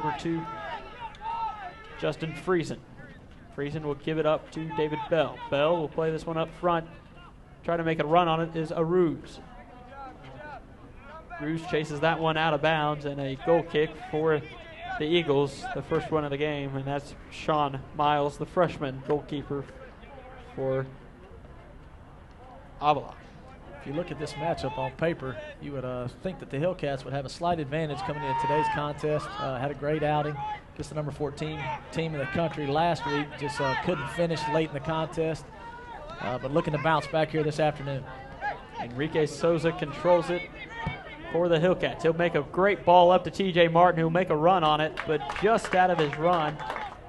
over to Justin Friesen. Friesen will give it up to David Bell. Bell will play this one up front. Trying to make a run on it is Aruz. Aruz chases that one out of bounds, and a goal kick for the Eagles, the first one of the game, and that's Sean Miles, the freshman goalkeeper for Avila. If you look at this matchup on paper, you would think that the Hillcats would have a slight advantage coming into today's contest. Had a great outing against the number 14 team in the country last week. Just couldn't finish late in the contest, but looking to bounce back here this afternoon. Enrique Souza controls it for the Hillcats. He'll make a great ball up to TJ Martin, who'll make a run on it, but just out of his run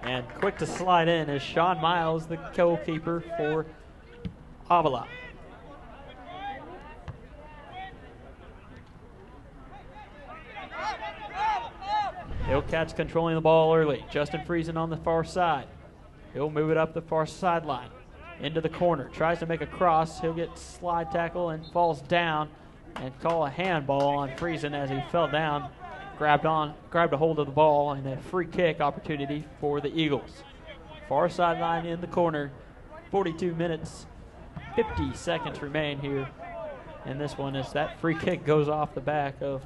and quick to slide in is Sean Miles, the goalkeeper for Avila. Hillcats controlling the ball early. Justin Friesen on the far side. He'll move it up the far sideline into the corner. Tries to make a cross. He'll get slide tackle and falls down and call a handball on Friesen as he fell down, grabbed a hold of the ball, and a free kick opportunity for the Eagles. Far sideline in the corner. 42 minutes, 50 seconds remain here. And this one is that free kick goes off the back of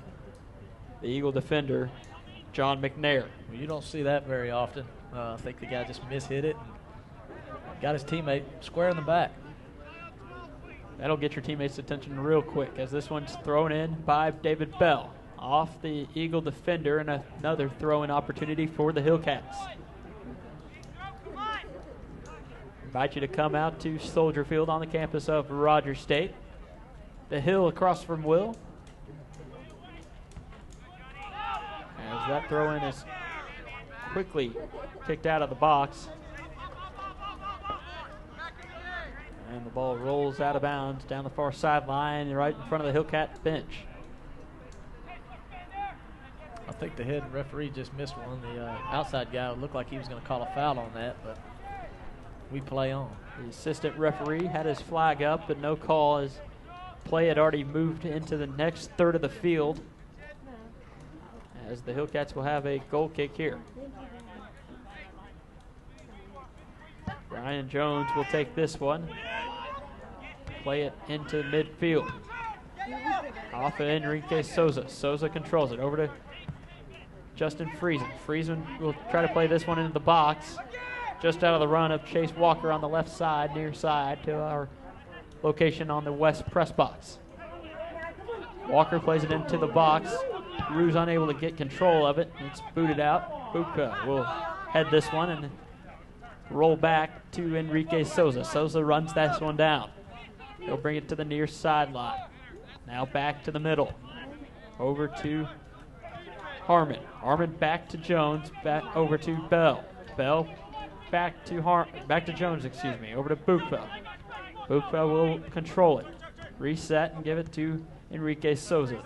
the Eagle defender, John McNair. Well, you don't see that very often. I think the guy just mishit it and got his teammate square in the back. That'll get your teammates' attention real quick as this one's thrown in by David Bell. Off the Eagle defender, and another throw-in opportunity for the Hillcats. Invite you to come out to Soldier Field on the campus of Rogers State. The Hill across from Will. As that throw-in is quickly kicked out of the box. And the ball rolls out of bounds down the far sideline right in front of the Hillcat bench. I think the head referee just missed one. The outside guy looked like he was going to call a foul on that, but we play on. The assistant referee had his flag up, but no call as play had already moved into the next third of the field, as the Hillcats will have a goal kick here. Brian Jones will take this one, play it into midfield. Off of Enrique Souza. Souza controls it over to Justin Friesen. Friesen will try to play this one into the box, just out of the run of Chase Walker on the left side, near side to our location on the west press box. Walker plays it into the box. Rue's unable to get control of it. It's booted out. Buka will head this one and roll back to Enrique Souza. Souza runs this one down. He'll bring it to the near sideline. Now back to the middle. Over to Harmon. Harmon back to Jones. Back over to Bell. Bell back to Jones, excuse me. Over to Buka. Buka will control it. Reset and give it to Enrique Souza.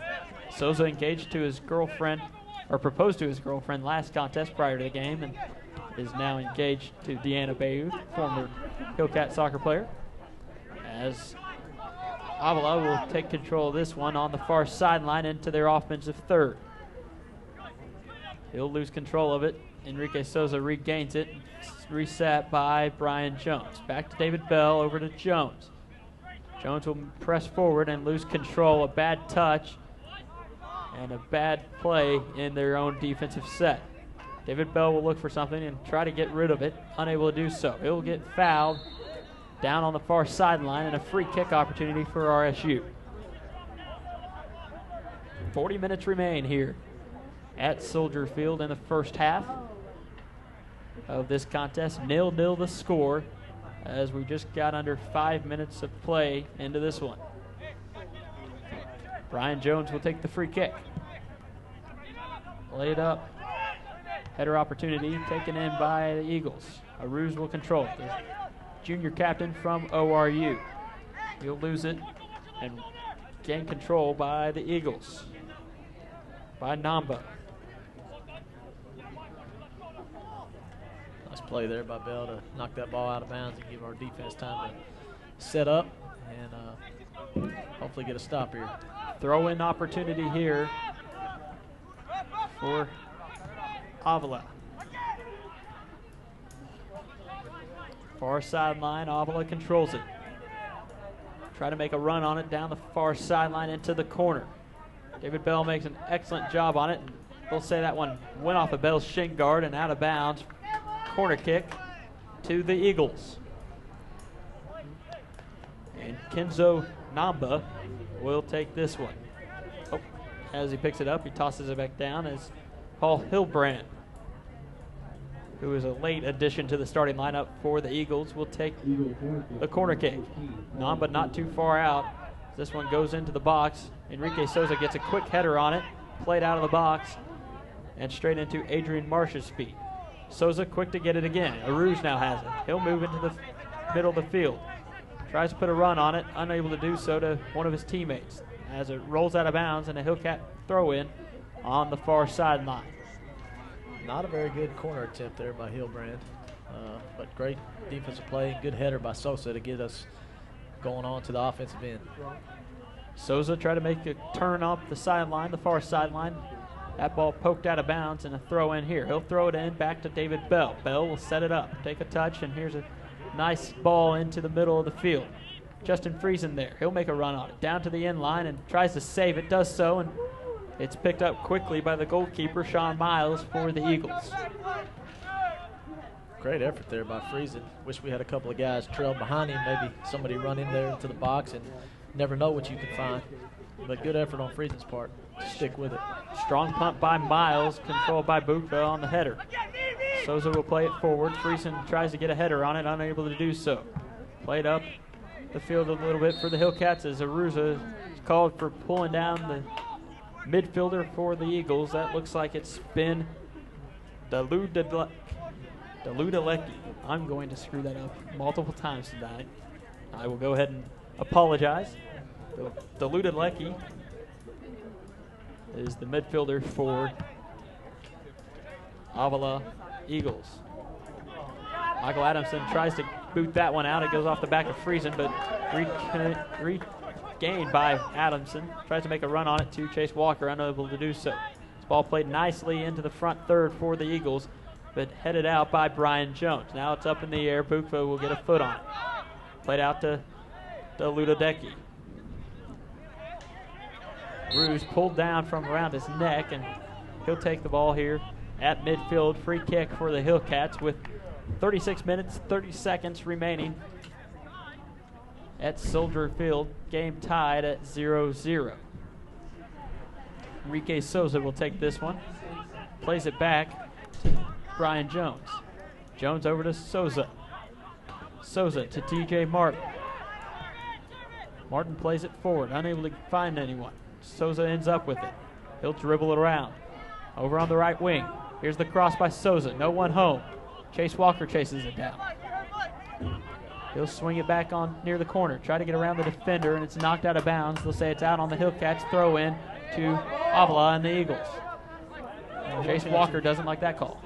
Souza engaged to his girlfriend, or proposed to his girlfriend last contest prior to the game, and is now engaged to Deanna Bayou, former Hillcat soccer player. As Avila will take control of this one on the far sideline into their offensive third. He'll lose control of it. Enrique Souza regains it. It's reset by Brian Jones. Back to David Bell, over to Jones. Jones will press forward and lose control. A bad touch and a bad play in their own defensive set. David Bell will look for something and try to get rid of it. Unable to do so. He'll get fouled down on the far sideline, and a free kick opportunity for RSU. 40 minutes remain here at Soldier Field in the first half of this contest. 0-0 the score, as we just got under 5 minutes of play into this one. Brian Jones will take the free kick. Play it up. Header opportunity taken in by the Eagles. Aruz will control it. The junior captain from ORU. He'll lose it and gain control by the Eagles. By Namba. Nice play there by Bell to knock that ball out of bounds and give our defense time to set up and hopefully get a stop here. Throw-in opportunity here for Avila. Far sideline, Avila controls it. Try to make a run on it down the far sideline into the corner. David Bell makes an excellent job on it. We'll say that one went off of Bell's shin guard and out of bounds. Corner kick to the Eagles. And Kenzo Namba will take this one. Oh, as he picks it up, he tosses it back down as Paul Hilbrand, who is a late addition to the starting lineup for the Eagles, will take the corner kick. Namba not too far out. This one goes into the box. Enrique Souza gets a quick header on it, played out of the box, and straight into Adrian Marsh's feet. Souza quick to get it again. Aruz now has it. He'll move into the middle of the field. Tries to put a run on it, unable to do so to one of his teammates as it rolls out of bounds and a Hillcat throw-in on the far sideline. Not a very good corner attempt there by Hilbrand, but great defensive play, good header by Souza to get us going on to the offensive end. Souza tried to make a turn off the sideline, the far sideline. That ball poked out of bounds and a throw in here. He'll throw it in back to David Bell. Bell will set it up, take a touch, and here's a nice ball into the middle of the field. Justin Friesen there. He'll make a run on it. Down to the end line and tries to save it. Does so, and it's picked up quickly by the goalkeeper, Sean Miles, for the Eagles. Great effort there by Friesen. Wish we had a couple of guys trailed behind him. Maybe somebody run in there into the box and never know what you can find. But good effort on Friesen's part. Stick with it. Strong punt by Miles, controlled by Bukva on the header. Souza will play it forward. Friesen tries to get a header on it, unable to do so. Played up the field a little bit for the Hillcats as Aruza is called for pulling down the midfielder for the Eagles. That looks like it's been Daludalecki. I'm going to screw that up multiple times tonight. I will go ahead and apologize. Daludalecki is the midfielder for Avila Eagles. Michael Adamson tries to boot that one out. It goes off the back of Friesen, but regained by Adamson. Tries to make a run on it to Chase Walker, unable to do so. This ball played nicely into the front third for the Eagles, but headed out by Brian Jones. Now it's up in the air. Bukva will get a foot on it. Played out to Ludodecki. Ruse pulled down from around his neck, and he'll take the ball here at midfield. Free kick for the Hillcats with 36 minutes, 30 seconds remaining at Soldier Field. Game tied at 0-0. Enrique Souza will take this one. Plays it back to Brian Jones. Jones over to Souza. Souza to TJ Martin. Martin plays it forward, unable to find anyone. Souza ends up with it. He'll dribble it around. Over on the right wing. Here's the cross by Souza. No one home. Chase Walker chases it down. He'll swing it back on near the corner. Try to get around the defender, and it's knocked out of bounds. They'll say it's out on the Hillcats. Throw in to Avila and the Eagles. Chase Walker doesn't like that call.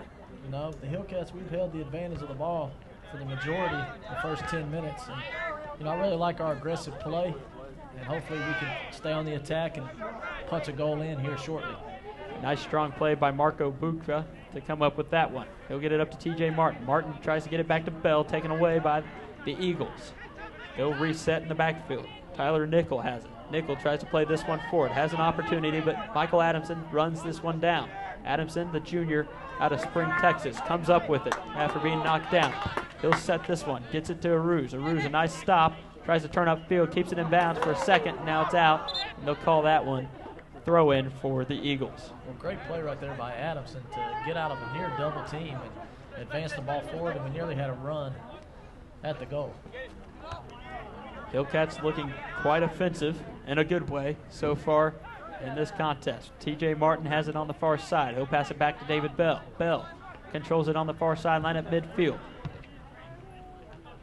You know, the Hillcats, we've held the advantage of the ball for the majority of the first 10 minutes. And, you know, I really like our aggressive play, and hopefully we can stay on the attack and punch a goal in here shortly. Nice strong play by Marco Bukva to come up with that one. He'll get it up to TJ Martin. Martin tries to get it back to Bell, taken away by the Eagles. He'll reset in the backfield. Tyler Nickel has it. Nickel tries to play this one forward. Has an opportunity, but Michael Adamson runs this one down. Adamson, the junior out of Spring, Texas, comes up with it after being knocked down. He'll set this one. Gets it to Aruz. Aruz, a nice stop. Tries to turn upfield. Keeps it in bounds for a second. Now it's out. And they'll call that one throw in for the Eagles. Well, great play right there by Adamson to get out of a near double team and advance the ball forward, and we nearly had a run at the goal. Hillcats looking quite offensive in a good way so far in this contest. TJ Martin has it on the far side. He'll pass it back to David Bell. Bell controls it on the far sideline at midfield.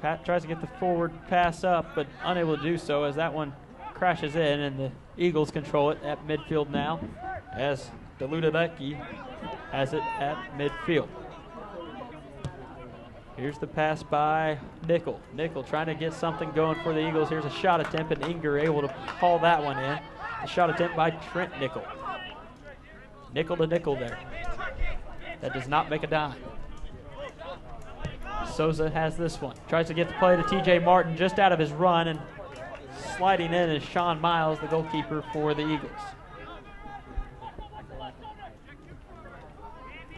Pat tries to get the forward pass up, but unable to do so as that one crashes in, and the Eagles control it at midfield now as Daludalecki has it at midfield. Here's the pass by Nickel. Nickel trying to get something going for the Eagles. Here's a shot attempt, and Inger able to haul that one in. The shot attempt by Trent Nickel. Nickel to Nickel there. That does not make a dime. Souza has this one. Tries to get the play to TJ Martin just out of his run, and sliding in is Sean Miles, the goalkeeper for the Eagles.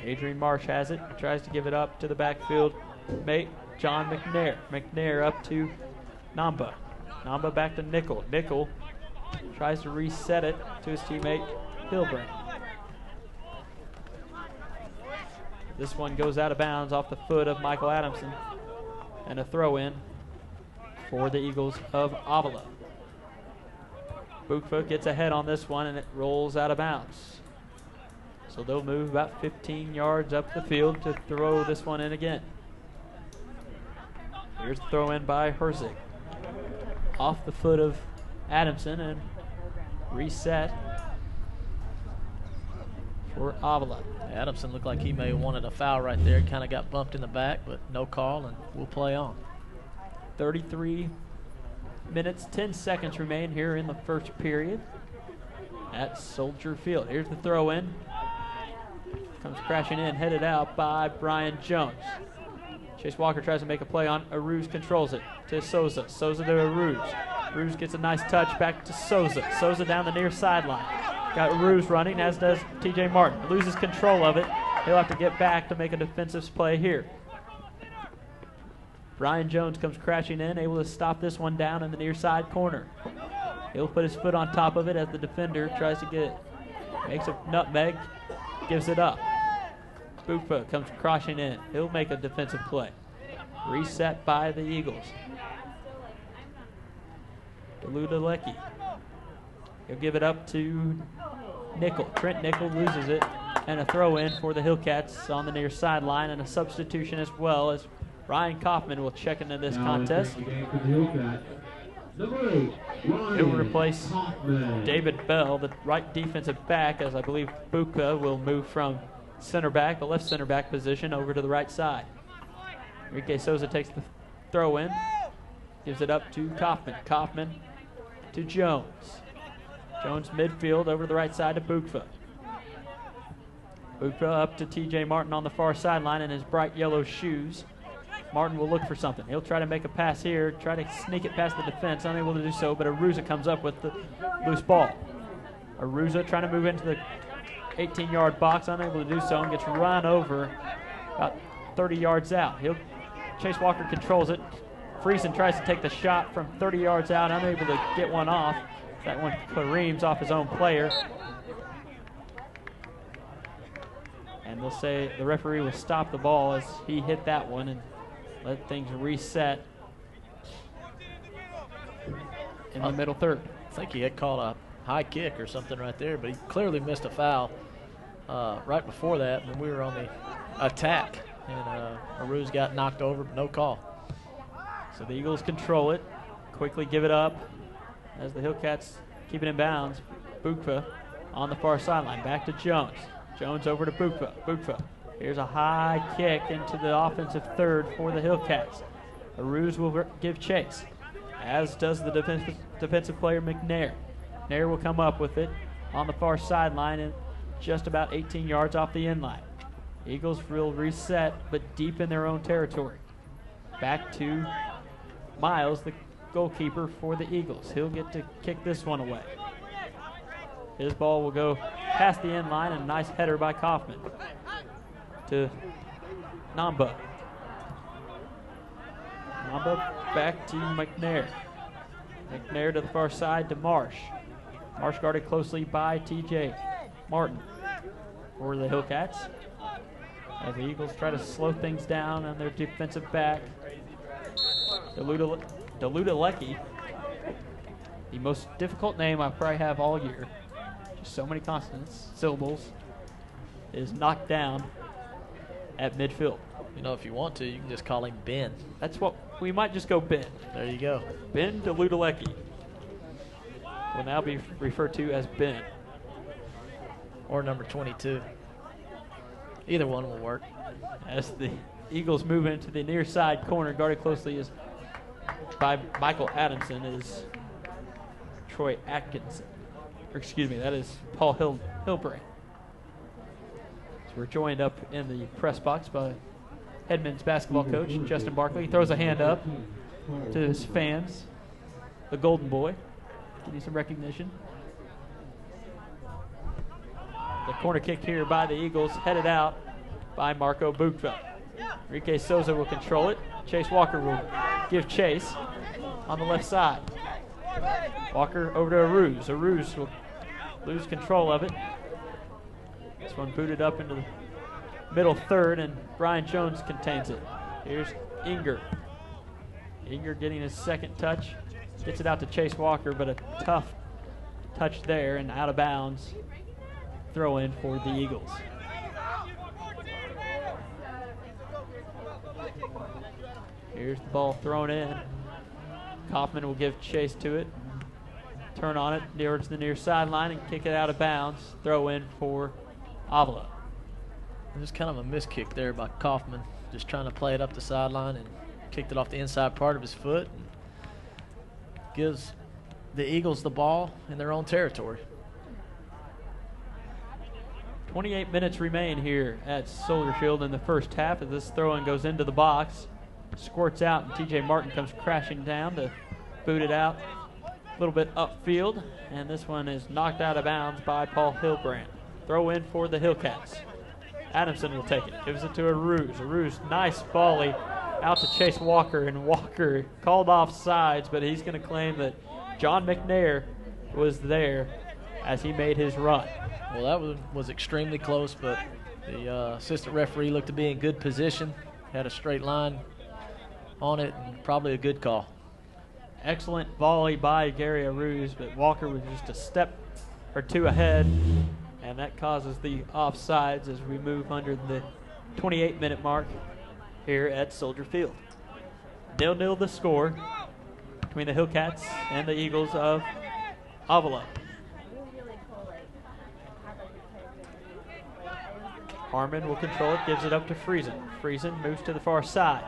Adrian Marsh has it. Tries to give it up to the backfield mate, John McNair. McNair up to Namba. Namba back to Nickel. Nickel tries to reset it to his teammate, Hilbrand. This one goes out of bounds off the foot of Michael Adamson, and a throw in for the Eagles of Avila. Bukva gets ahead on this one, and it rolls out of bounds. So they'll move about 15 yards up the field to throw this one in again. Here's the throw in by Herzig. Off the foot of Adamson, and reset for Avila. Adamson looked like he may have wanted a foul right there. Kind of got bumped in the back, but no call, and we'll play on. 33 minutes, 10 seconds remain here in the first period at Soldier Field. Here's the throw in. Comes crashing in, headed out by Brian Jones. Chase Walker tries to make a play on Aruz, controls it to Souza. Souza to Aruz. Aruz gets a nice touch back to Souza. Souza down the near sideline. Got Aruz running, as does TJ Martin. Loses control of it. He'll have to get back to make a defensive play here. Brian Jones comes crashing in, able to stop this one down in the near side corner. He'll put his foot on top of it as the defender tries to get it. Makes a nutmeg, gives it up. Bukva comes crashing in. He'll make a defensive play. Reset by the Eagles. Deludalecki. He'll give it up to Nickel. Trent Nickel loses it, and a throw in for the Hillcats on the near sideline, and a substitution as well, as Ryan Kaufman will check into this contest. He'll replace David Bell, the right defensive back, as I believe Buka will move from center back, the left center back position, over to the right side. Enrique Souza takes the throw in, gives it up to Kaufman. Kaufman to Jones. Jones midfield over to the right side to Bukva. Bukva up to TJ Martin on the far sideline in his bright yellow shoes. Martin will look for something. He'll try to make a pass here, try to sneak it past the defense, unable to do so, but Aruza comes up with the loose ball. Aruza trying to move into the 18-yard box, unable to do so, and gets run over about 30 yards out. Chase Walker controls it. Friesen tries to take the shot from 30 yards out, unable to get one off. That one careens off his own player. And they'll say the referee will stop the ball as he hit that one and let things reset in the middle third. I think he had called a high kick or something right there, but he clearly missed a foul right before that when we were on the attack. And Aruz got knocked over, but no call. So the Eagles control it, quickly give it up as the Hillcats keep it in bounds. Bukva on the far sideline, back to Jones. Jones over to Bukva. Bukva. Here's a high kick into the offensive third for the Hillcats. Aruz will give chase, as does the defensive player McNair. McNair will come up with it on the far sideline and just about 18 yards off the end line. Eagles will reset, but deep in their own territory. Back to Miles, the goalkeeper for the Eagles. He'll get to kick this one away. His ball will go past the end line, and a nice header by Kaufman to Namba. Namba back to McNair. McNair to the far side to Marsh. Marsh guarded closely by TJ Martin for the Hillcats, as the Eagles try to slow things down on their defensive back. Deludalecki, the most difficult name I probably have all year. Just so many consonants, syllables, is knocked down at midfield. You know, if you want to, you can just call him Ben. That's what we might just go Ben. There you go. Ben Deludalecki will now be referred to as Ben. Or number 22. Either one will work. As the Eagles move into the near side corner, guarded closely is by Michael Adamson, is Troy Atkinson. Or excuse me, that is Paul Hilbrand. So we're joined up in the press box by head men's basketball coach Justin Barkley. He throws a hand up to his fans, the Golden Boy. Give you some recognition. The corner kick here by the Eagles, headed out by Marco Bukva. Enrique Souza will control it. Chase Walker will give chase on the left side. Walker over to Aruz. Aruz will lose control of it. This one booted up into the middle third, and Brian Jones contains it. Here's Inger. Inger getting his second touch. Gets it out to Chase Walker, but a tough touch there and out of bounds. Throw in for the Eagles. Here's the ball thrown in. Kaufman will give chase to it. Turn on it towards the near sideline and kick it out of bounds. Throw in for Avila. There's kind of a miss kick there by Kaufman, just trying to play it up the sideline and kicked it off the inside part of his foot. And gives the Eagles the ball in their own territory. 28 minutes remain here at Soldier Field in the first half as this throw-in goes into the box. Squirts out, and TJ Martin comes crashing down to boot it out a little bit upfield, and this one is knocked out of bounds by Paul Hilbrand. Throw in for the Hillcats. Adamson will take it, gives it to Aruz. Aruz, nice volley out to Chase Walker, and Walker called off sides, but he's going to claim that John McNair was there as he made his run. Well, that was extremely close, but the assistant referee looked to be in good position, had a straight line on it, and probably a good call. Excellent volley by Gary Aruz, but Walker was just a step or two ahead, and that causes the offsides as we move under the 28-minute mark here at Soldier Field. 0-0 the score between the Hillcats and the Eagles of Avila. Harmon will control it, gives it up to Friesen. Friesen moves to the far side.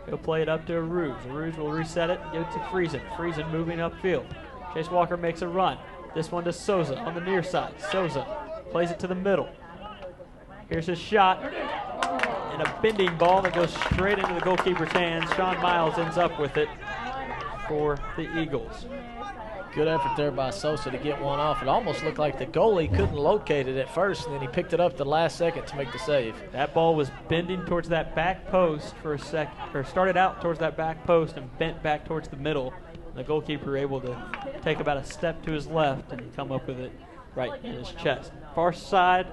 He'll play it up to Aruz. Aruz will reset it and give it to Friesen. Friesen moving upfield. Chase Walker makes a run. This one to Souza on the near side. Souza plays it to the middle. Here's his shot. And a bending ball that goes straight into the goalkeeper's hands. Sean Miles ends up with it for the Eagles. Good effort there by Sosa to get one off. It almost looked like the goalie couldn't locate it at first, and then he picked it up the last second to make the save. That ball was bending towards that back post for a second, or started out towards that back post and bent back towards the middle. The goalkeeper able to take about a step to his left and come up with it right in his chest. Far side,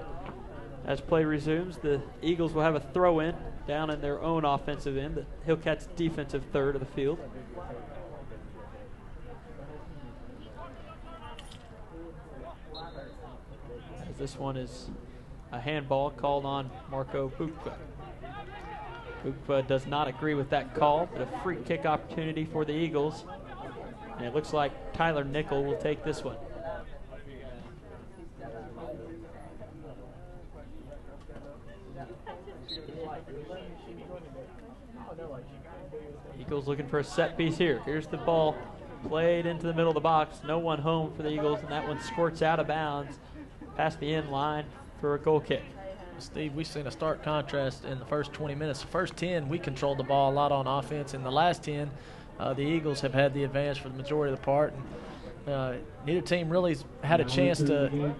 as play resumes, the Eagles will have a throw-in down in their own offensive end, the Hillcats' defensive third of the field. This one is a handball called on Marco Bukva. Bukva does not agree with that call, but a free kick opportunity for the Eagles. And it looks like Tyler Nickel will take this one. Eagles looking for a set piece here. Here's the ball played into the middle of the box. No one home for the Eagles, and that one squirts out of bounds past the end line for a goal kick. Steve, we've seen a stark contrast in the first 20 minutes. The first 10, we controlled the ball a lot on offense. In the last 10, the Eagles have had the advantage for the majority of the part. And, neither team really had a chance to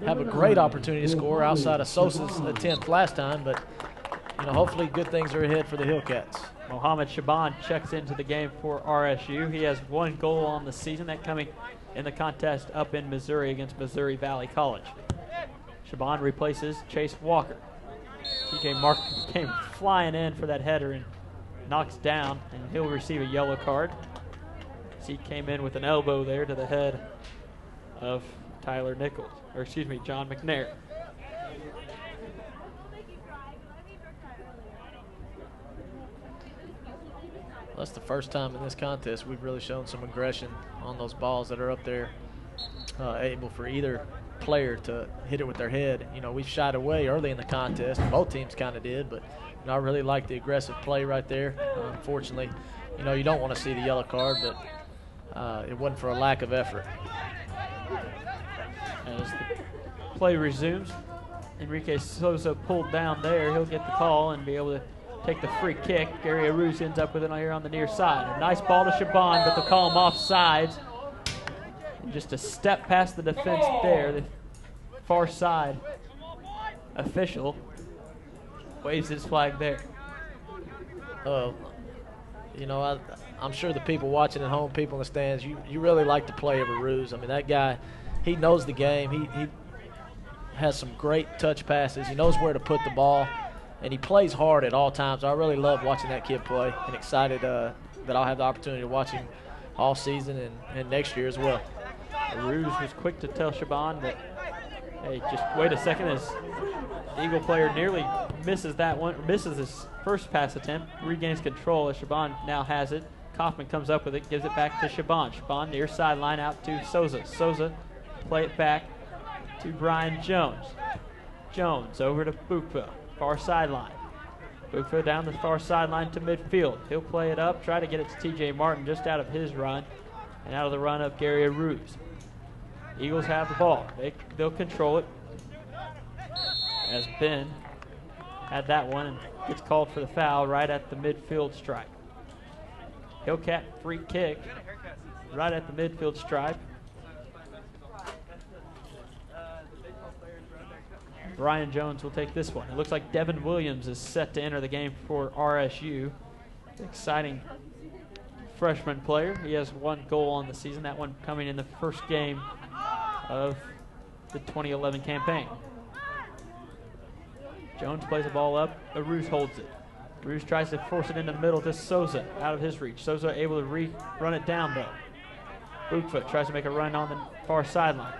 have a great opportunity to score outside of Sosa's attempt last time, but hopefully good things are ahead for the Hillcats. Mohammed Shaban checks into the game for RSU. He has one goal on the season, that coming in the contest up in Missouri against Missouri Valley College. Shaban replaces Chase Walker. TJ Martin came flying in for that header and knocks down, and he'll receive a yellow card. He came in with an elbow there to the head of Tyler Nichols, or excuse me, John McNair. That's the first time in this contest we've really shown some aggression on those balls that are up there, able for either player to hit it with their head. We've shied away early in the contest. Both teams kind of did, but I really like the aggressive play right there. Unfortunately, you don't want to see the yellow card, but it wasn't for a lack of effort. As the play resumes, Enrique Sosa pulled down there. He'll get the call and be able to take the free kick. Gary Aruz ends up with it here on the near side. A nice ball to Shaban, but they'll call him offsides. And just a step past the defense there. The far side official waves his flag there. You know, I'm sure the people watching at home, people in the stands, you really like the play of Aruz. I mean, that guy, he knows the game. He has some great touch passes. He knows where to put the ball, and he plays hard at all times. I really love watching that kid play, and excited that I'll have the opportunity to watch him all season and next year as well. Aruz was quick to tell Shaban that, hey, just wait a second, as the Eagle player nearly misses that one, misses his first pass attempt, regains control as Shaban now has it. Kaufman comes up with it, gives it back to Shaban. Shaban near sideline out to Sosa. Sosa play it back to Brian Jones. Jones over to Bukva, far sideline. Bukva down the far sideline to midfield. He'll play it up, try to get it to TJ Martin just out of his run, and out of the run of Gary Aruz. Eagles have the ball. They'll control it, as Ben had that one and gets called for the foul right at the midfield stripe. Hillcat free kick right at the midfield stripe. Brian Jones will take this one. It looks like Devin Williams is set to enter the game for RSU. Exciting freshman player. He has one goal on the season, that one coming in the first game of the 2011 campaign. Jones plays the ball up. Aruz holds it. Aruz tries to force it in the middle to Sosa, out of his reach. Sosa able to run it down, though. Bookfoot tries to make a run on the far sideline.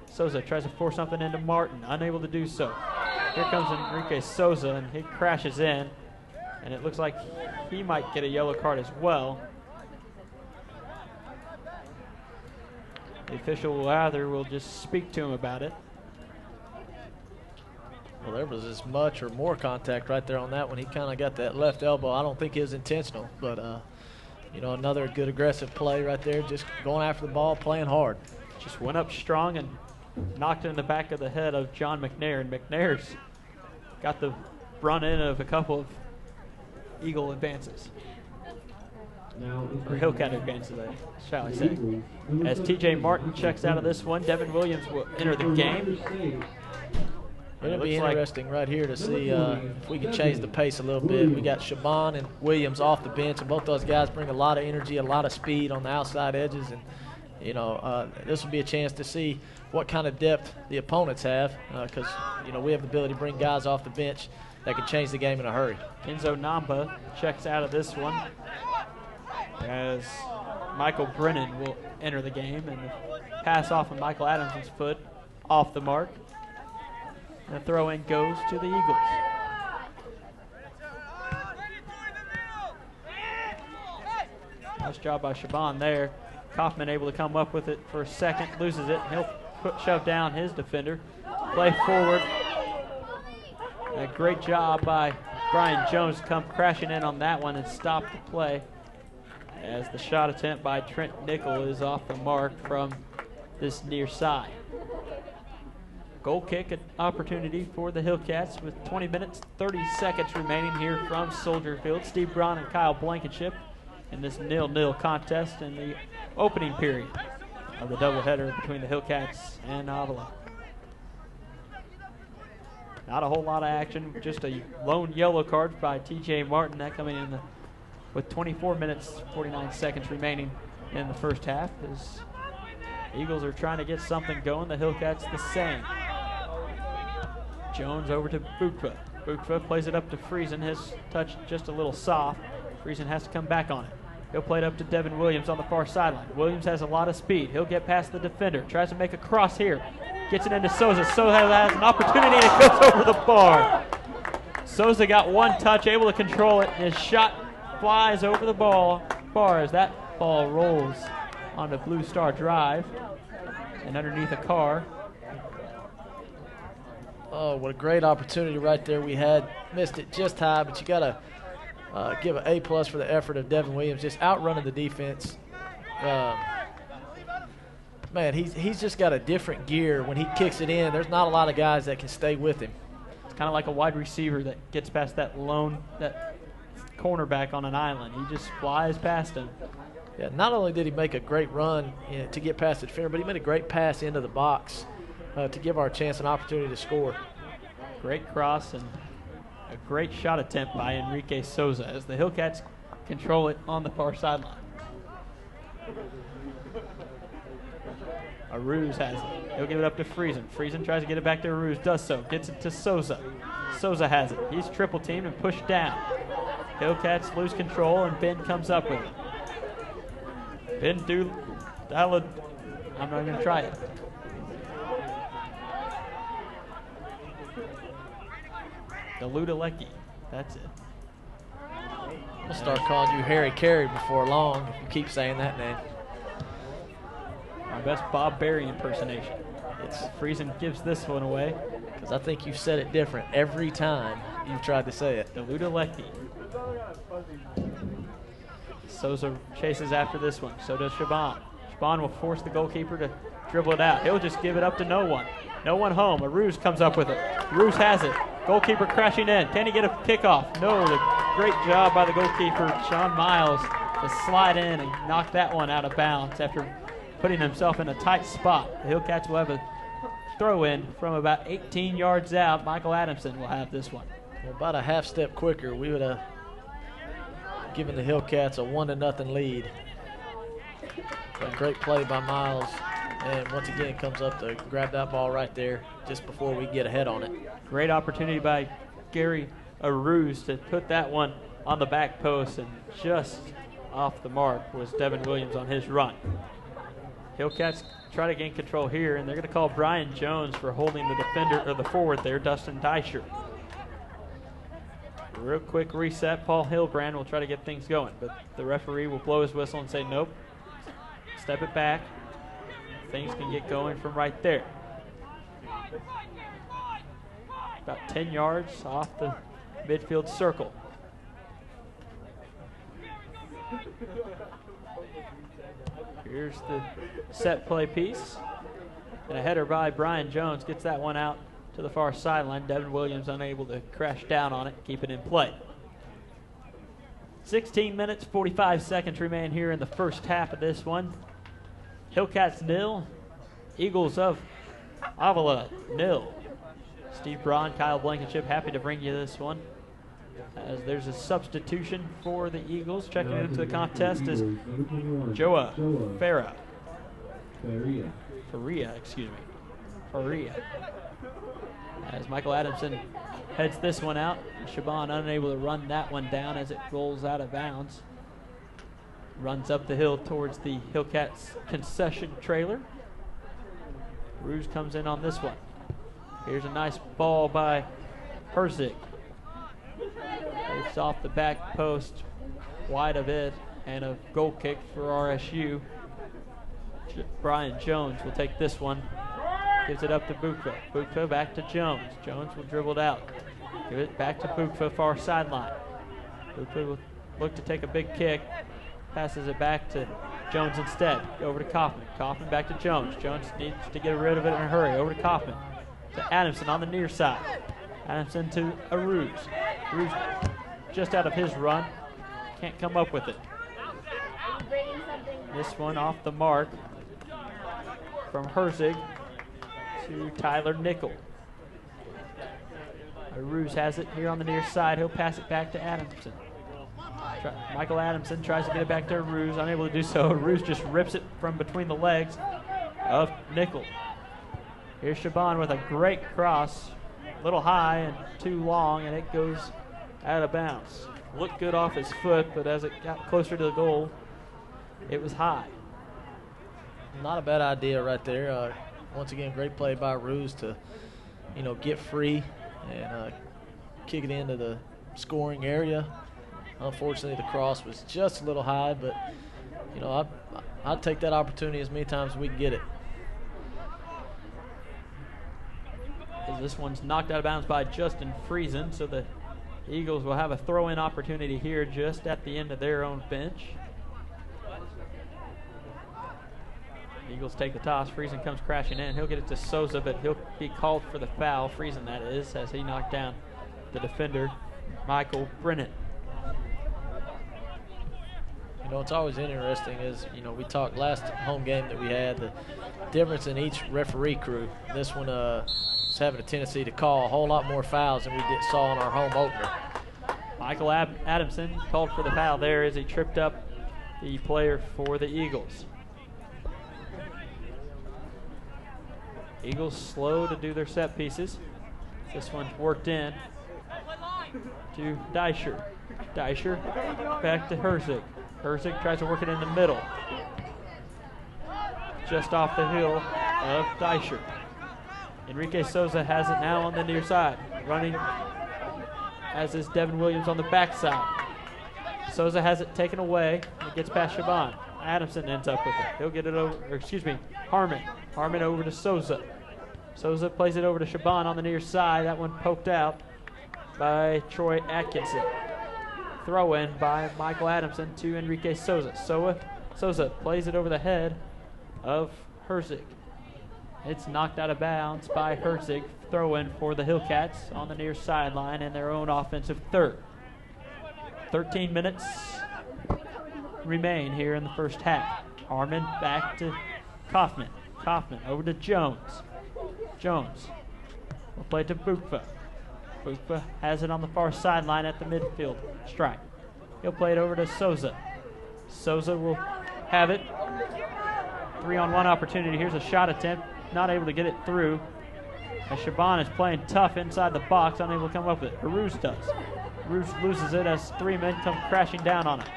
Sosa tries to force something into Martin, unable to do so. Here comes Enrique Sosa, and he crashes in, and it looks like he might get a yellow card as well. The official will just speak to him about it. Well, there was as much or more contact right there on that one. He kind of got that left elbow. I don't think it was intentional, but, you know, another good aggressive play right there, just going after the ball, playing hard. Just went up strong and knocked it in the back of the head of John McNair, and McNair's got the run in of a couple of Eagle advances. Or Hillcat advances, shall I say. As TJ Martin checks out of this one, Devin Williams will enter the game. It'll be interesting right here to see if we can change the pace a little bit. We got Shaban and Williams off the bench, and both those guys bring a lot of energy, a lot of speed on the outside edges, and you know this will be a chance to see what kind of depth the opponents have, because you know we have the ability to bring guys off the bench that can change the game in a hurry. Enzo Namba checks out of this one as Michael Brennan will enter the game, and the pass off of Michael Adamson's foot off the mark. And the throw-in goes to the Eagles. Nice job by Shaban there. Kaufman able to come up with it for a second, loses it. He'll shove down his defender. Play forward. A great job by Brian Jones to come crashing in on that one and stop the play, as the shot attempt by Trent Nickel is off the mark from this near side. Goal kick opportunity for the Hillcats with 20 minutes, 30 seconds remaining here from Soldier Field. Steve Braun and Kyle Blankenship in this 0-0 contest in the opening period of the doubleheader between the Hillcats and Avila. Not a whole lot of action, just a lone yellow card by TJ Martin, that coming in with 24 minutes, 49 seconds remaining in the first half. As Eagles are trying to get something going, the Hillcats the same. Jones over to Bukva. Bukva plays it up to Friesen. His touch just a little soft. Friesen has to come back on it. He'll play it up to Devin Williams on the far sideline. Williams has a lot of speed. He'll get past the defender. Tries to make a cross here. Gets it into Sosa. Sosa has an opportunity and it goes over the bar. Sosa got one touch, able to control it. His shot flies over the bar as that ball rolls onto Blue Star Drive and underneath a car. Oh, what a great opportunity right there we had. Missed it just high, but you got to give an A+ for the effort of Devin Williams, just outrunning the defense. Man, he's just got a different gear when he kicks it in. There's not a lot of guys that can stay with him. It's kind of like a wide receiver that gets past that cornerback on an island. He just flies past him. Yeah, not only did he make a great run to get past the defender, but he made a great pass into the box to give our chance an opportunity to score. Great cross and a great shot attempt by Enrique Souza as the Hillcats control it on the far sideline. Aruz has it. He'll give it up to Friesen. Friesen tries to get it back to Aruz, does so. Gets it to Souza. Souza has it. He's triple teamed and pushed down. Hillcats lose control and Ben comes up with it. Ben I'm not going to try it. Daludalecki. That's it. We'll start calling you Harry Carey before long if you keep saying that name. My best Bob Berry impersonation. Friesen gives this one away. Because I think you've said it different every time you've tried to say it. Daludalecki. Souza chases after this one. So does Shaban. Shaban will force the goalkeeper to dribble it out. He'll just give it up to no one. No one home. Aruz comes up with it. Aruz has it. Goalkeeper crashing in. Can he get a kickoff? No. The great job by the goalkeeper, Sean Miles, to slide in and knock that one out of bounds after putting himself in a tight spot. The Hillcats will have a throw in from about 18 yards out. Michael Adamson will have this one. Well, about a half step quicker, we would have given the Hillcats a 1-0 lead. A great play by Miles, and once again comes up to grab that ball right there just before we get ahead on it. Great opportunity by Gary Aruz to put that one on the back post, and just off the mark was Devin Williams on his run. Hillcats try to gain control here, and they're going to call Brian Jones for holding the defender or the forward there, Dustin Deischer. Real quick reset. Paul Hillbrand will try to get things going, but the referee will blow his whistle and say nope. Step it back. Things can get going from right there. About 10 yards off the midfield circle. Here's the set play piece. And a header by Brian Jones gets that one out to the far sideline. Devin Williams unable to crash down on it, keep it in play. 16 minutes, 45 seconds remain here in the first half of this one. Hillcats 0, Eagles of Avila 0. Steve Braun, Kyle Blankenship, happy to bring you this one, as there's a substitution for the Eagles. Checking into the contest is Joa Faria, as Michael Adamson heads this one out. Shaban unable to run that one down as it rolls out of bounds. Runs up the hill towards the Hillcats concession trailer. Rouge comes in on this one. Here's a nice ball by Herzig. It's off the back post, wide of it, and a goal kick for RSU. Brian Jones will take this one. Gives it up to Bukva. Bukva back to Jones. Jones will dribble it out. Give it back to Bukva, far sideline. Bukva will look to take a big kick. Passes it back to Jones instead. Over to Kaufman. Kaufman back to Jones. Jones needs to get rid of it in a hurry. Over to Kaufman. To Adamson on the near side. Adamson to Aruz. Aruz just out of his run. Can't come up with it. This one off the mark from Herzig to Tyler Nickel. Aruz has it here on the near side. He'll pass it back to Adamson. Michael Adamson tries to get it back to Aruz, unable to do so. Aruz just rips it from between the legs of Nickel. Here's Shaban with a great cross, a little high and too long, and it goes out of bounds. Looked good off his foot, but as it got closer to the goal, it was high. Not a bad idea right there. Once again, great play by Aruz to, get free and kick it into the scoring area. Unfortunately, the cross was just a little high, but, I'd take that opportunity as many times as we can get it. As this one's knocked out of bounds by Justin Friesen, so the Eagles will have a throw-in opportunity here just at the end of their own bench. Eagles take the toss. Friesen comes crashing in. He'll get it to Souza, but he'll be called for the foul. Friesen, that is, as he knocked down the defender, Michael Brennan. You know, what's always interesting is, you know, we talked last home game that we had, the difference in each referee crew. This one is having a tendency to call a whole lot more fouls than we saw in our home opener. Michael Adamson called for the foul there as he tripped up the player for the Eagles. Eagles slow to do their set pieces. This one's worked in to Deischer. Deischer back to Herzig. Herzig tries to work it in the middle. Just off the heel of Deischer. Enrique Souza has it now on the near side. Running, as is Devin Williams on the backside. Souza has it taken away. It gets past Shaban. Adamson ends up with it. He'll get it over, or excuse me, Harmon. Harmon over to Souza. Souza plays it over to Shaban on the near side. That one poked out by Troy Atkinson. Throw in by Michael Adamson to Enrique Souza. Souza plays it over the head of Herzig. It's knocked out of bounds by Herzig. Throw in for the Hillcats on the near sideline in their own offensive third. 13 minutes remain here in the first half. Harmon back to Kaufman. Kaufman over to Jones. Jones will play to Bukva. Bukva has it on the far sideline at the midfield stripe. He'll play it over to Souza. Souza will have it. 3-on-1 opportunity. Here's a shot attempt. Not able to get it through. As Shaban is playing tough inside the box, unable to come up with it. Aruz does. Aruz loses it as 3 men come crashing down on it.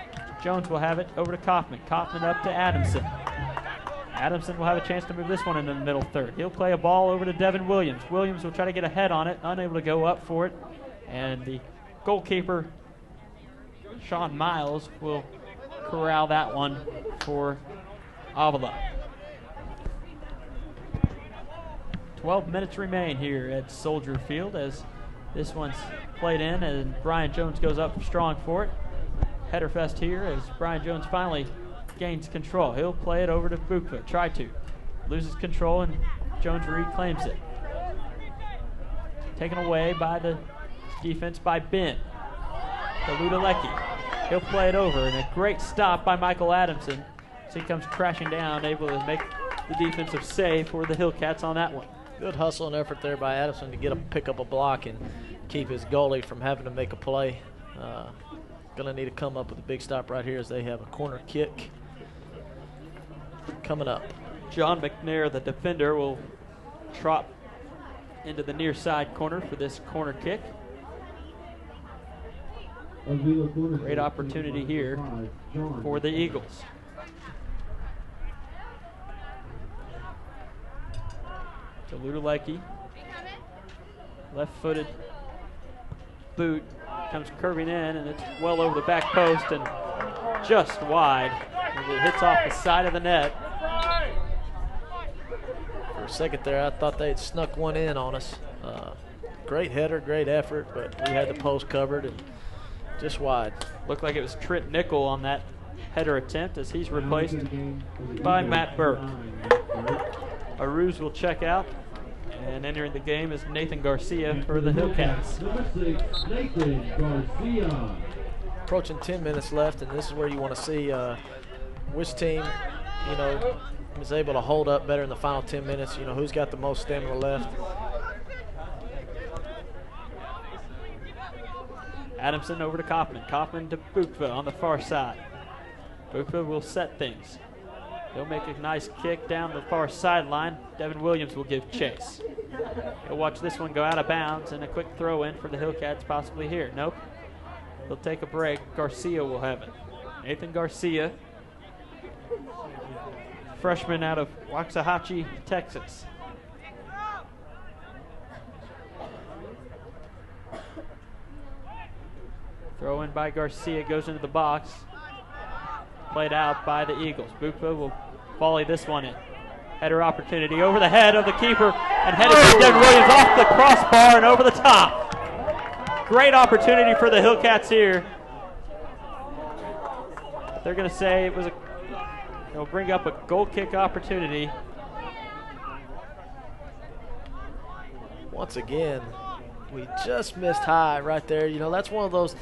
Jones will have it over to Kaufman. Kaufman up to Adamson. Adamson will have a chance to move this one into the middle third. He'll play a ball over to Devin Williams. Williams will try to get ahead on it, unable to go up for it. And the goalkeeper, Sean Miles, will corral that one for Avila. 12 minutes remain here at Soldier Field as this one's played in and Brian Jones goes up strong for it. Header fest here as Brian Jones finally gains control. He'll play it over to Bukva. Try to. Loses control and Jones reclaims it. Taken away by the defense by Ben. To Ludalecki. He'll play it over and a great stop by Michael Adamson. So he comes crashing down, able to make the defensive save for the Hillcats on that one. Good hustle and effort there by Adamson to pick up a block and keep his goalie from having to make a play. Going to need to come up with a big stop right here as they have a corner kick coming up. John McNair, the defender, will trot into the near side corner for this corner kick. Great opportunity here for the Eagles. To Ludalecki. Left-footed boot comes curving in, and it's well over the back post and just wide. It hits off the side of the net. For a second there, I thought they'd snuck one in on us. Great header, great effort, but we had the post covered and just wide. Looked like it was Trent Nickel on that header attempt as he's replaced by Matt Burke. Aruz will check out, and entering the game is Nathan Garcia for the Hillcats. Nathan Garcia. Approaching 10 minutes left, and this is where you want to see which team, you know, is able to hold up better in the final 10 minutes. You know, who's got the most stamina left. Adamson over to Kaufman. Kaufman to Bukva on the far side. Bukva will set things. He'll make a nice kick down the far sideline. Devin Williams will give chase. He'll watch this one go out of bounds and a quick throw in for the Hillcats possibly here. Nope. He'll take a break. Garcia will have it. Nathan Garcia, freshman out of Waxahachie, Texas. Throw in by Garcia, goes into the box. Played out by the Eagles. Bukva will volley this one in. Header opportunity over the head of the keeper and headed to Devin Williams off the crossbar and over the top. Great opportunity for the Hillcats here. They're going to say it was It'll bring up a goal kick opportunity. Once again, we just missed high right there. You know, that's one of those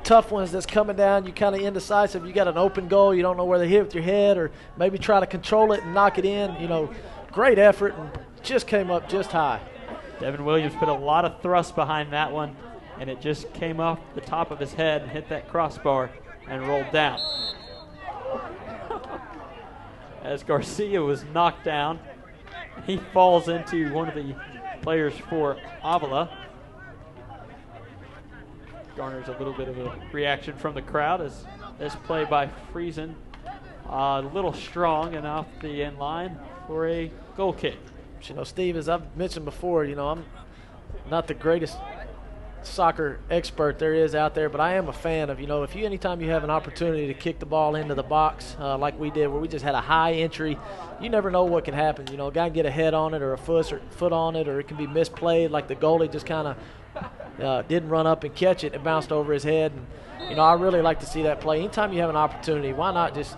tough ones that's coming down. You kind of indecisive. You got an open goal. You don't know where to hit with your head, or maybe try to control it and knock it in. You know, great effort and just came up just high. Devin Williams put a lot of thrust behind that one, and it just came off the top of his head and hit that crossbar and rolled down. As Garcia was knocked down, he falls into one of the players for Avila. Garners a little bit of a reaction from the crowd as this play by Friesen, a little strong and off the end line for a goal kick. You know, Steve, as I've mentioned before, you know, I'm not the greatest soccer expert there is out there, but I am a fan of, you know, anytime you have an opportunity to kick the ball into the box like we did, where we just had a high entry, you never know what can happen. You know, a guy can get a head on it or a foot on it, or it can be misplayed, like the goalie just kind of didn't run up and catch it. It bounced over his head. And, you know, I really like to see that play. Anytime you have an opportunity, why not just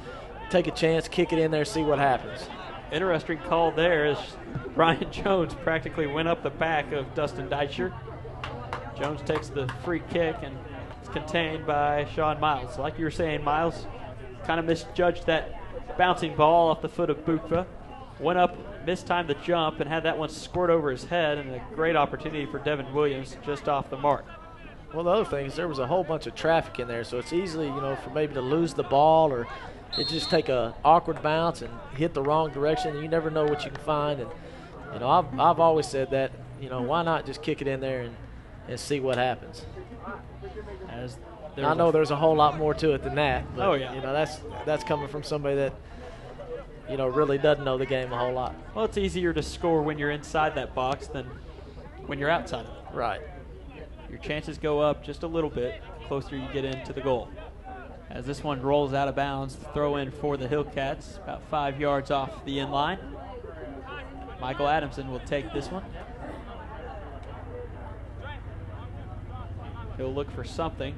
take a chance, kick it in there, see what happens. Interesting call there as Brian Jones practically went up the back of Dustin Deitcher. Jones takes the free kick and it's contained by Sean Miles. Like you were saying, Miles kind of misjudged that bouncing ball off the foot of Bukva. Went up, mistimed the jump, and had that one squirt over his head, and a great opportunity for Devin Williams just off the mark. Well, the other thing is there was a whole bunch of traffic in there, so it's easily, you know, for maybe to lose the ball, or it just take a awkward bounce and hit the wrong direction, and you never know what you can find. And, you know, I've always said that, you know, why not just kick it in there and see what happens. I know there's a whole lot more to it than that. But, oh, yeah. You know, that's coming from somebody that, you know, really doesn't know the game a whole lot. Well, it's easier to score when you're inside that box than when you're outside of it. Right. Your chances go up just a little bit the closer you get into the goal. As this one rolls out of bounds, throw in for the Hillcats, about 5 yards off the end line. Michael Adamson will take this one. He'll look for something.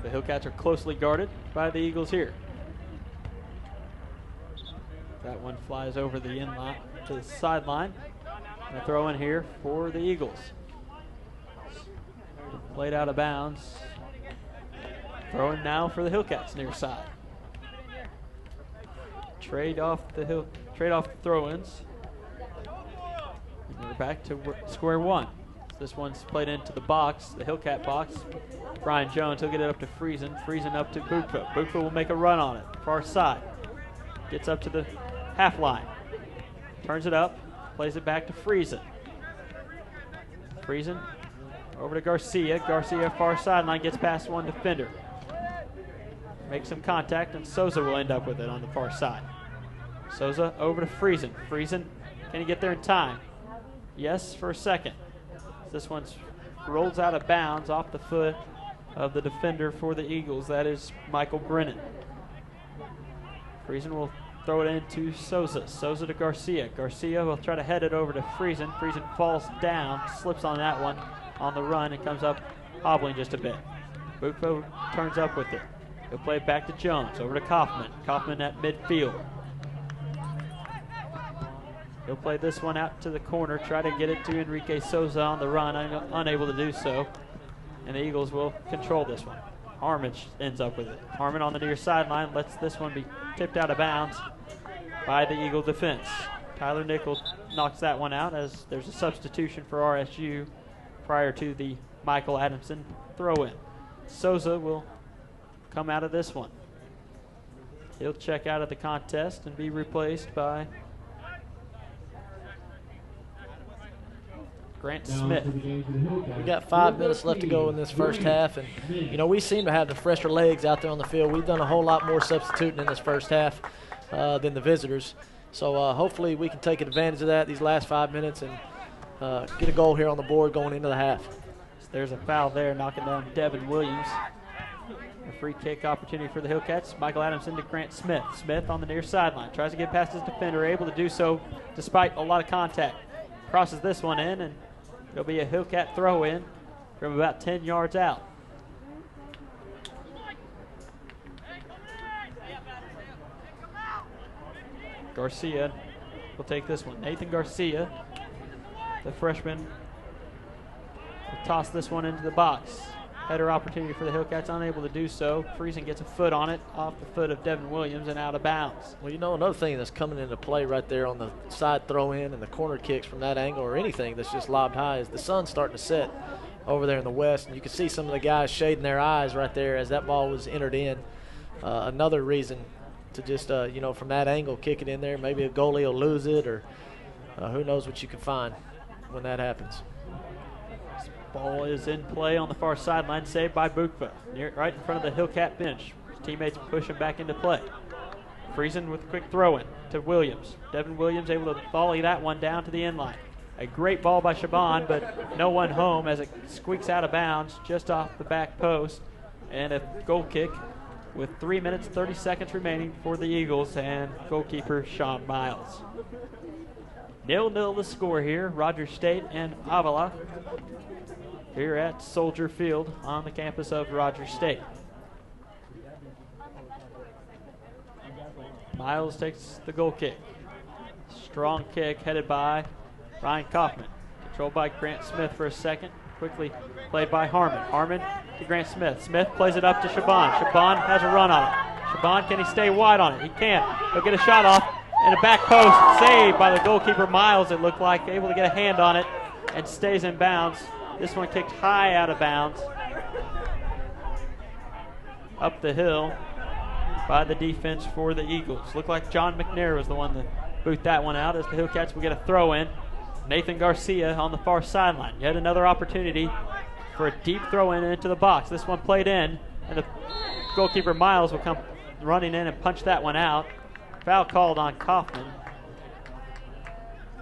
The Hillcats are closely guarded by the Eagles here. That one flies over the end line to the sideline. And a throw in here for the Eagles. Played out of bounds. Throwing now for the Hillcats near side. Trade off the throw-ins. And we're back to square one. This one's played into the box, the Hillcat box. Brian Jones, he'll get it up to Friesen. Friesen up to Bukva. Bukva will make a run on it, far side. Gets up to the half line. Turns it up, plays it back to Friesen. Friesen over to Garcia. Garcia far sideline, gets past one defender. Makes some contact, and Souza will end up with it on the far side. Souza over to Friesen. Friesen, can he get there in time? Yes, for a second. This one rolls out of bounds off the foot of the defender for the Eagles. That is Michael Brennan. Friesen will throw it into Souza. Souza to Garcia. Garcia will try to head it over to Friesen. Friesen falls down, slips on that one on the run, and comes up hobbling just a bit. Bukva turns up with it. He'll play it back to Jones, over to Kaufman. Kaufman at midfield. He'll play this one out to the corner, try to get it to Enrique Souza on the run, unable to do so. And the Eagles will control this one. Harmon ends up with it. Harmon on the near sideline lets this one be tipped out of bounds by the Eagle defense. Tyler Nichols knocks that one out as there's a substitution for RSU prior to the Michael Adamson throw-in. Souza will come out of this one. He'll check out of the contest and be replaced by Grant Smith. We got 5 minutes left to go in this first half, and you know, we seem to have the fresher legs out there on the field. We've done a whole lot more substituting in this first half than the visitors. So hopefully we can take advantage of that these last 5 minutes and get a goal here on the board going into the half. So there's a foul there, knocking down Devin Williams. A free kick opportunity for the Hillcats. Michael Adamson to Grant Smith. Smith on the near sideline. Tries to get past his defender, able to do so despite a lot of contact. Crosses this one in, and it'll be a Hillcat throw-in from about 10 yards out. Garcia will take this one. Nathan Garcia, the freshman, will toss this one into the box. Header opportunity for the Hillcats, unable to do so. Friesen gets a foot on it, off the foot of Devin Williams and out of bounds. Well, you know, another thing that's coming into play right there on the side throw-in and the corner kicks from that angle or anything that's just lobbed high is the sun's starting to set over there in the west. And you can see some of the guys shading their eyes right there as that ball was entered in. Another reason to just, you know, from that angle, kick it in there. Maybe a goalie will lose it, or who knows what you can find when that happens. Ball is in play on the far sideline, saved by Bukva, right in front of the Hillcat bench. His teammates push him back into play. Friesen with a quick throw-in to Williams. Devin Williams able to volley that one down to the end line. A great ball by Shaban, but no one home as it squeaks out of bounds just off the back post. And a goal kick with 3 minutes, 30 seconds remaining for the Eagles and goalkeeper Sean Miles. 0-0 the score here. Rogers State and Avila here at Soldier Field on the campus of Rogers State. Miles takes the goal kick. Strong kick headed by Ryan Kaufman. Controlled by Grant Smith for a second. Quickly played by Harmon. Harmon to Grant Smith. Smith plays it up to Shaban. Shaban has a run on it. Shaban, can he stay wide on it? He can. He'll get a shot off. And a back post saved by the goalkeeper Miles, it looked like. Able to get a hand on it and stays in bounds. This one kicked high out of bounds. Up the hill by the defense for the Eagles. Looked like John McNair was the one that boot that one out as the Hillcats will get a throw in. Nathan Garcia on the far sideline. Yet another opportunity for a deep throw in into the box. This one played in, and the goalkeeper Miles will come running in and punch that one out. Foul called on Kaufman.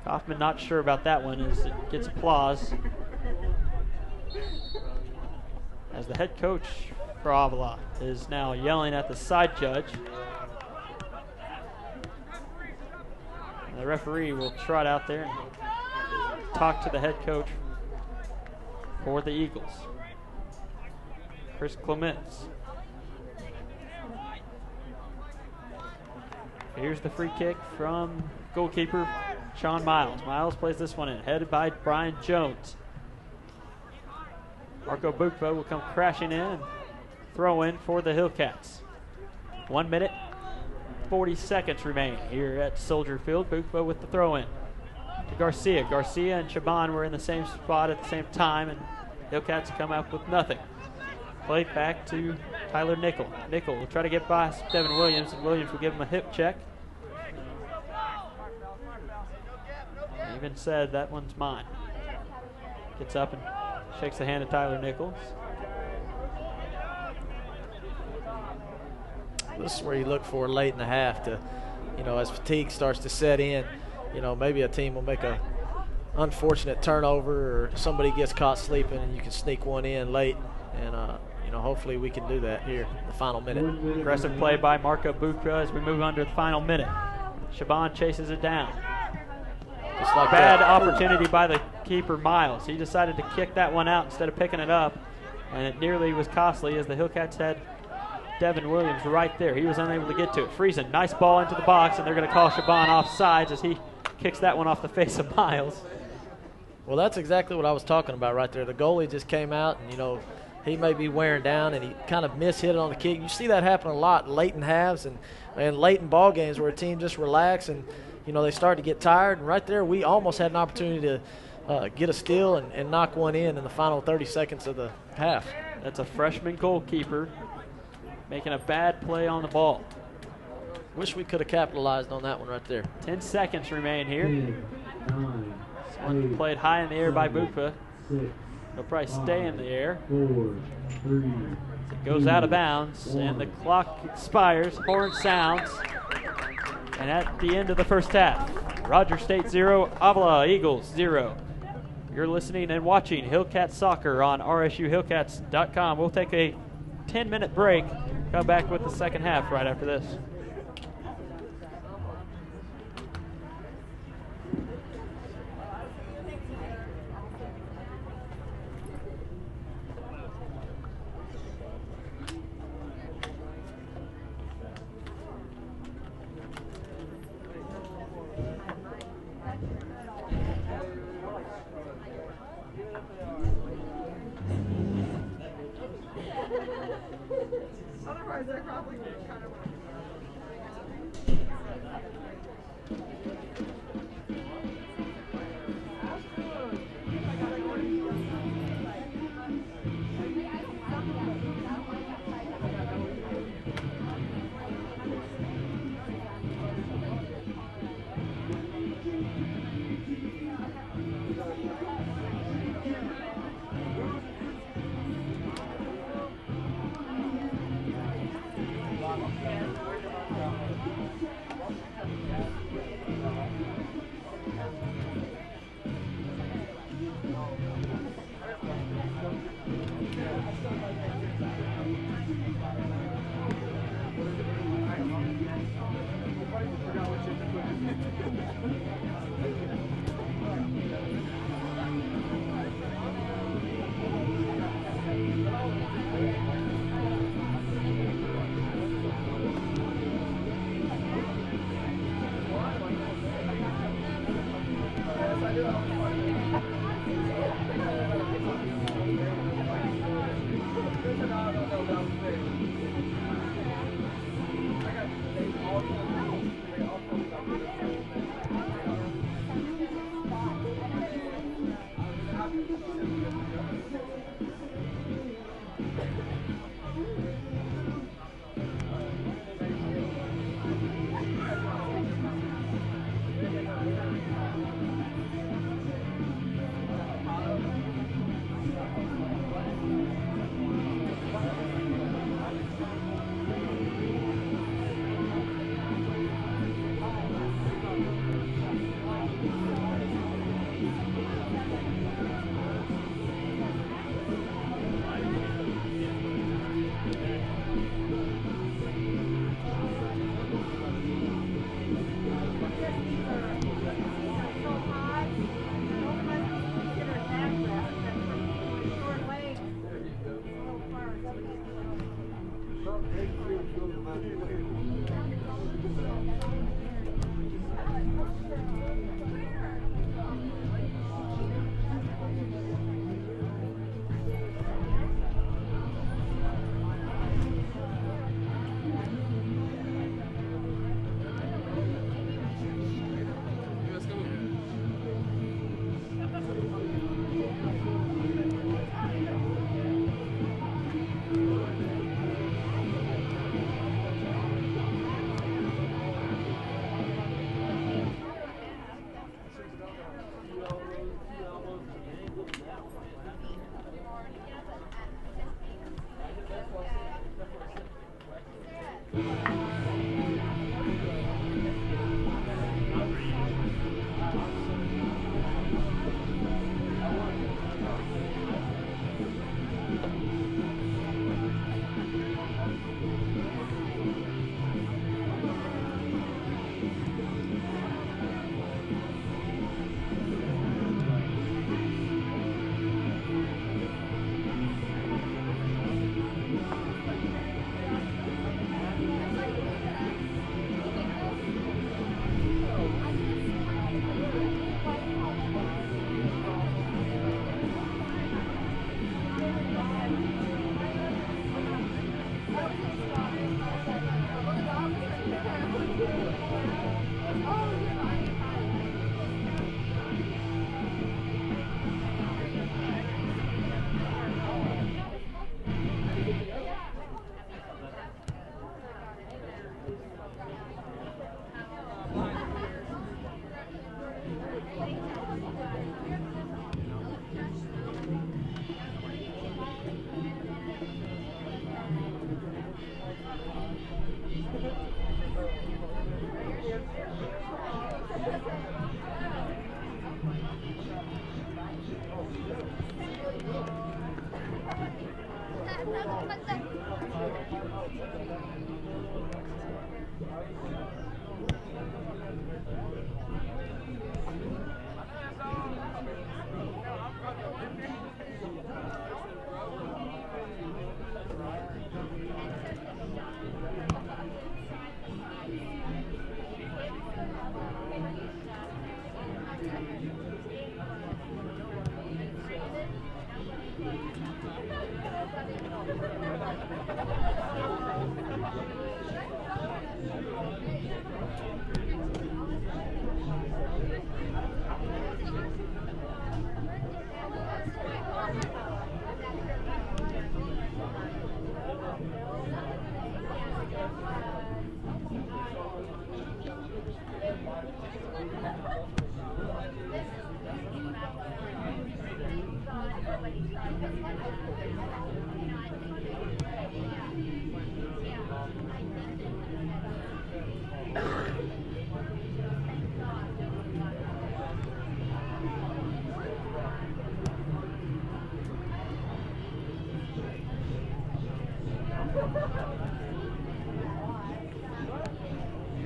Kaufman not sure about that one as it gets applause. As the head coach for Avila is now yelling at the side judge. And the referee will trot out there and talk to the head coach for the Eagles, Chris Clements. Here's the free kick from goalkeeper Sean Miles. Miles plays this one in, headed by Brian Jones. Marco Bukva will come crashing in and throw in for the Hillcats. 1 minute, 40 seconds remain here at Soldier Field. Bukva with the throw in to Garcia. Garcia and Shaban were in the same spot at the same time, and Hillcats come up with nothing. Played back to Tyler Nickel. Nickel will try to get by Devin Williams, and Williams will give him a hip check. Even said, that one's mine. Gets up and shakes the hand of Tyler Nichols. This is where you look for late in the half to, you know, as fatigue starts to set in, you know, maybe a team will make a unfortunate turnover or somebody gets caught sleeping and you can sneak one in late. And, you know, hopefully we can do that here in the final minute. Aggressive play by Marco Bukva as we move under the final minute. Shaban chases it down. Just like bad opportunity by the keeper Miles. He decided to kick that one out instead of picking it up, and it nearly was costly as the Hillcats had Devin Williams right there. He was unable to get to it. Friesen, nice ball into the box, and they're going to call Shaban offsides as he kicks that one off the face of Miles. Well, that's exactly what I was talking about right there. The goalie just came out, and, you know, he may be wearing down, and he kind of mishit it on the kick. You see that happen a lot late in halves and late in ball games where a team just relax and, you know, they start to get tired. And right there, we almost had an opportunity to get a steal and knock one in the final 30 seconds of the half. That's a freshman goalkeeper making a bad play on the ball. Wish we could have capitalized on that one right there. 10 seconds remain here. 9, This one played high in the air by Bukva. He'll probably stay in the air. 4, 3, It goes out of bounds, and the clock expires. Horn sounds. And at the end of the first half, Rogers State 0, Avila Eagles 0. You're listening and watching Hillcat Soccer on rsuhillcats.com. We'll take a 10-minute break, come back with the second half right after this.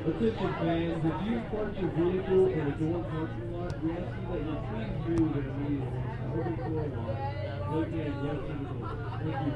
Attention fans, if you park your vehicle in a door parking lot, we ask you that you please move it immediately to the open floor lot located west of the building. Thank you.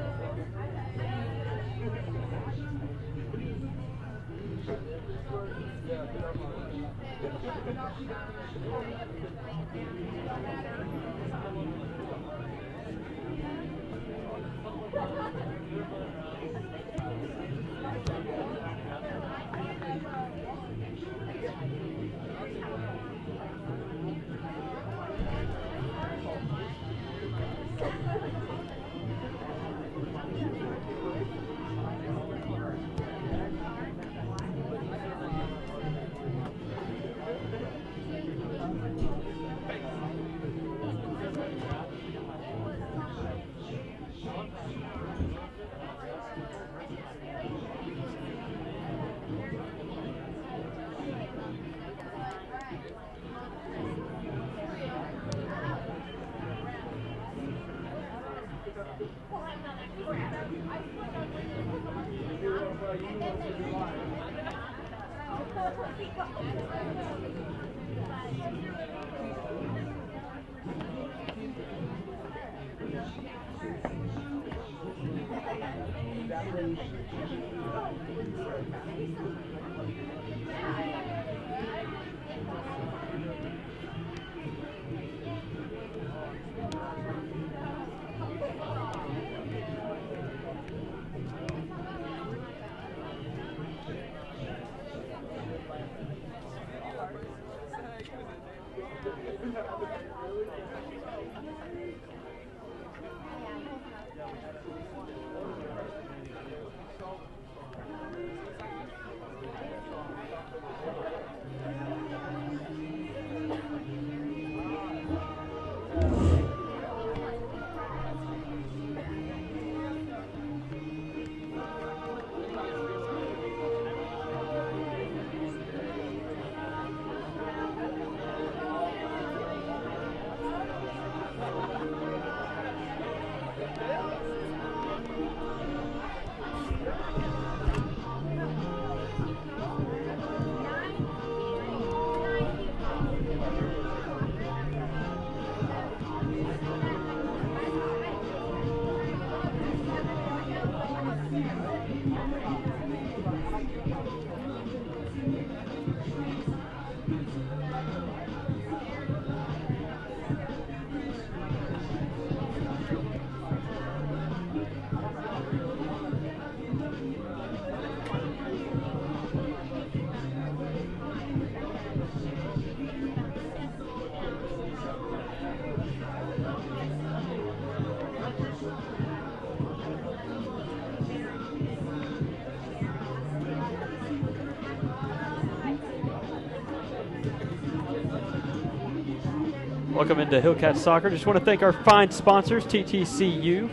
Welcome into Hillcat Soccer. Just want to thank our fine sponsors, TTCU,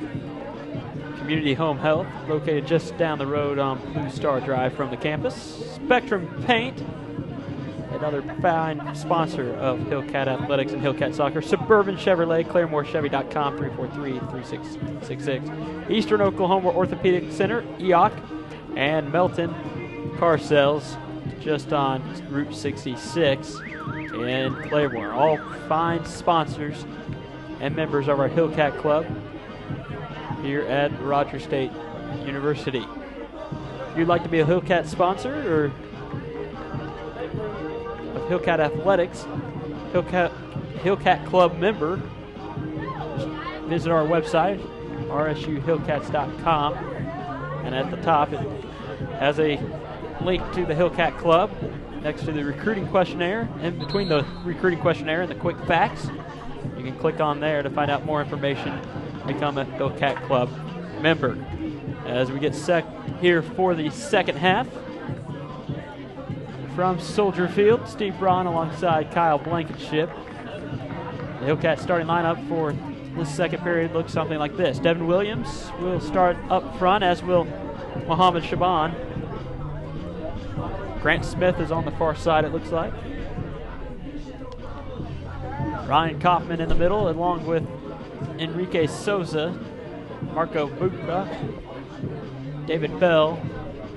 Community Home Health, located just down the road on Blue Star Drive from the campus. Spectrum Paint, another fine sponsor of Hillcat Athletics and Hillcat Soccer. Suburban Chevrolet, ClaremoreChevy.com, 343-3666. Eastern Oklahoma Orthopedic Center, EOC, and Melton Car Sales, just on Route 66 in Claremore. All fine sponsors and members of our Hillcat Club here at Rogers State University. If you'd like to be a Hillcat sponsor or of Hillcat Athletics, Hillcat Club member, just visit our website, rsuhillcats.com, and at the top it has a link to the Hillcat Club next to the recruiting questionnaire. In between the recruiting questionnaire and the quick facts, you can click on there to find out more information, become a Hillcat Club member. As we get set here for the second half, from Soldier Field, Steve Braun alongside Kyle Blankenship. The Hillcat starting lineup for this second period looks something like this. Devin Williams will start up front, as will Mohammed Shaban. Grant Smith is on the far side, it looks like. Ryan Kaufman in the middle, along with Enrique Souza, Marco Buca, David Bell,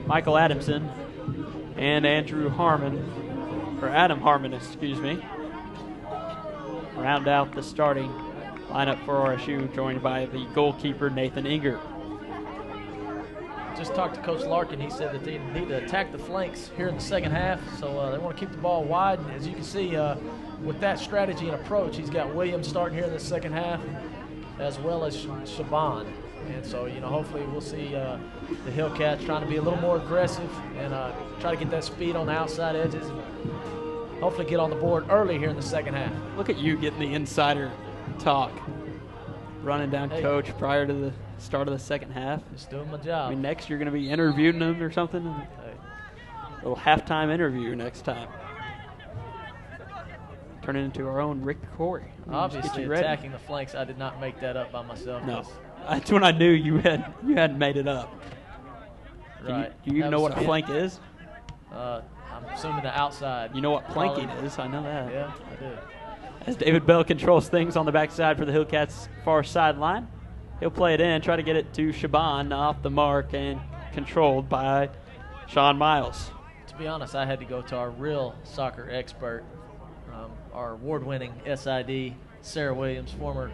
Michael Adamson, and Andrew Harmon, or Adam Harmon, excuse me, round out the starting lineup for RSU, joined by the goalkeeper Nathan Inger. Just talked to Coach Larkin. He said that they need to attack the flanks here in the second half, so they want to keep the ball wide. And as you can see, with that strategy and approach, he's got Williams starting here in the second half, as well as Shaban. And so, you know, hopefully we'll see the Hillcats trying to be a little more aggressive and try to get that speed on the outside edges and hopefully get on the board early here in the second half. Look at you getting the insider talk, running down Coach prior to the start of the second half. Just doing my job. I mean, next you're going to be interviewing them or something. A little halftime interview next time. Turn it into our own Rick Corey. Obviously, attacking the flanks, I did not make that up by myself. No, that's when I knew you hadn't made it up. Right. Do you even know what a flank is? I'm assuming the outside. You know what planking is? I know that. Yeah, I do. As David Bell controls things on the backside for the Hillcats' far sideline, he'll play it in, try to get it to Shaban, off the mark and controlled by Sean Miles. To be honest, I had to go to our real soccer expert, our award-winning SID, Sarah Williams, former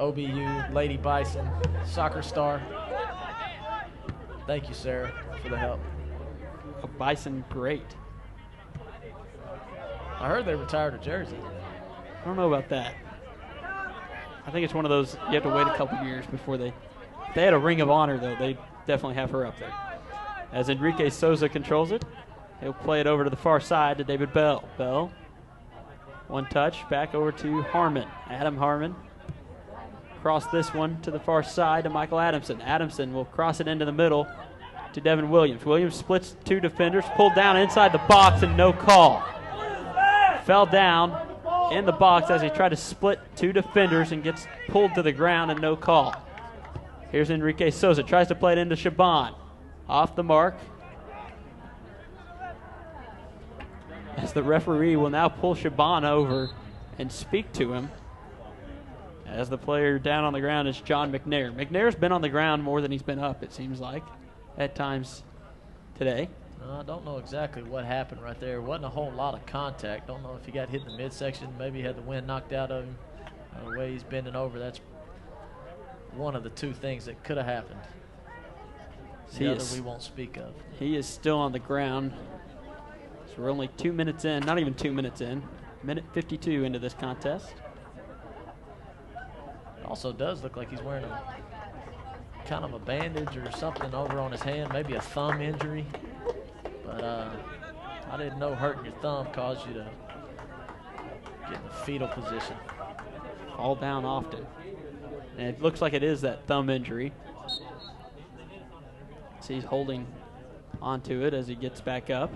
OBU Lady Bison soccer star. Thank you, Sarah, for the help. A Bison great. I heard they retired a jersey. I don't know about that. I think it's one of those you have to wait a couple years before they had a Ring of Honor, though. They definitely have her up there. As Enrique Souza controls it, he'll play it over to the far side to David Bell. Bell, one touch, back over to Harmon. Adam Harmon. Cross this one to the far side to Michael Adamson. Adamson will cross it into the middle to Devin Williams. Williams splits two defenders, pulled down inside the box and no call. Fell down in the box as he tried to split two defenders and gets pulled to the ground and no call. Here's Enrique Souza, tries to play it into Shaban. Off the mark. As the referee will now pull Shaban over and speak to him. As the player down on the ground is John McNair. McNair's been on the ground more than he's been up, it seems like, at times today. I don't know exactly what happened right there. Wasn't a whole lot of contact. Don't know if he got hit in the midsection. Maybe he had the wind knocked out of him. The way he's bending over, that's one of the two things that could have happened. The other we won't speak of. He is still on the ground. So we're only 2 minutes in, not even 2 minutes in. Minute 52 into this contest. It also does look like he's wearing a kind of a bandage or something over on his hand, maybe a thumb injury. But I didn't know hurting your thumb caused you to get in the fetal position. Fall down often. And it looks like it is that thumb injury. So he's holding onto it as he gets back up.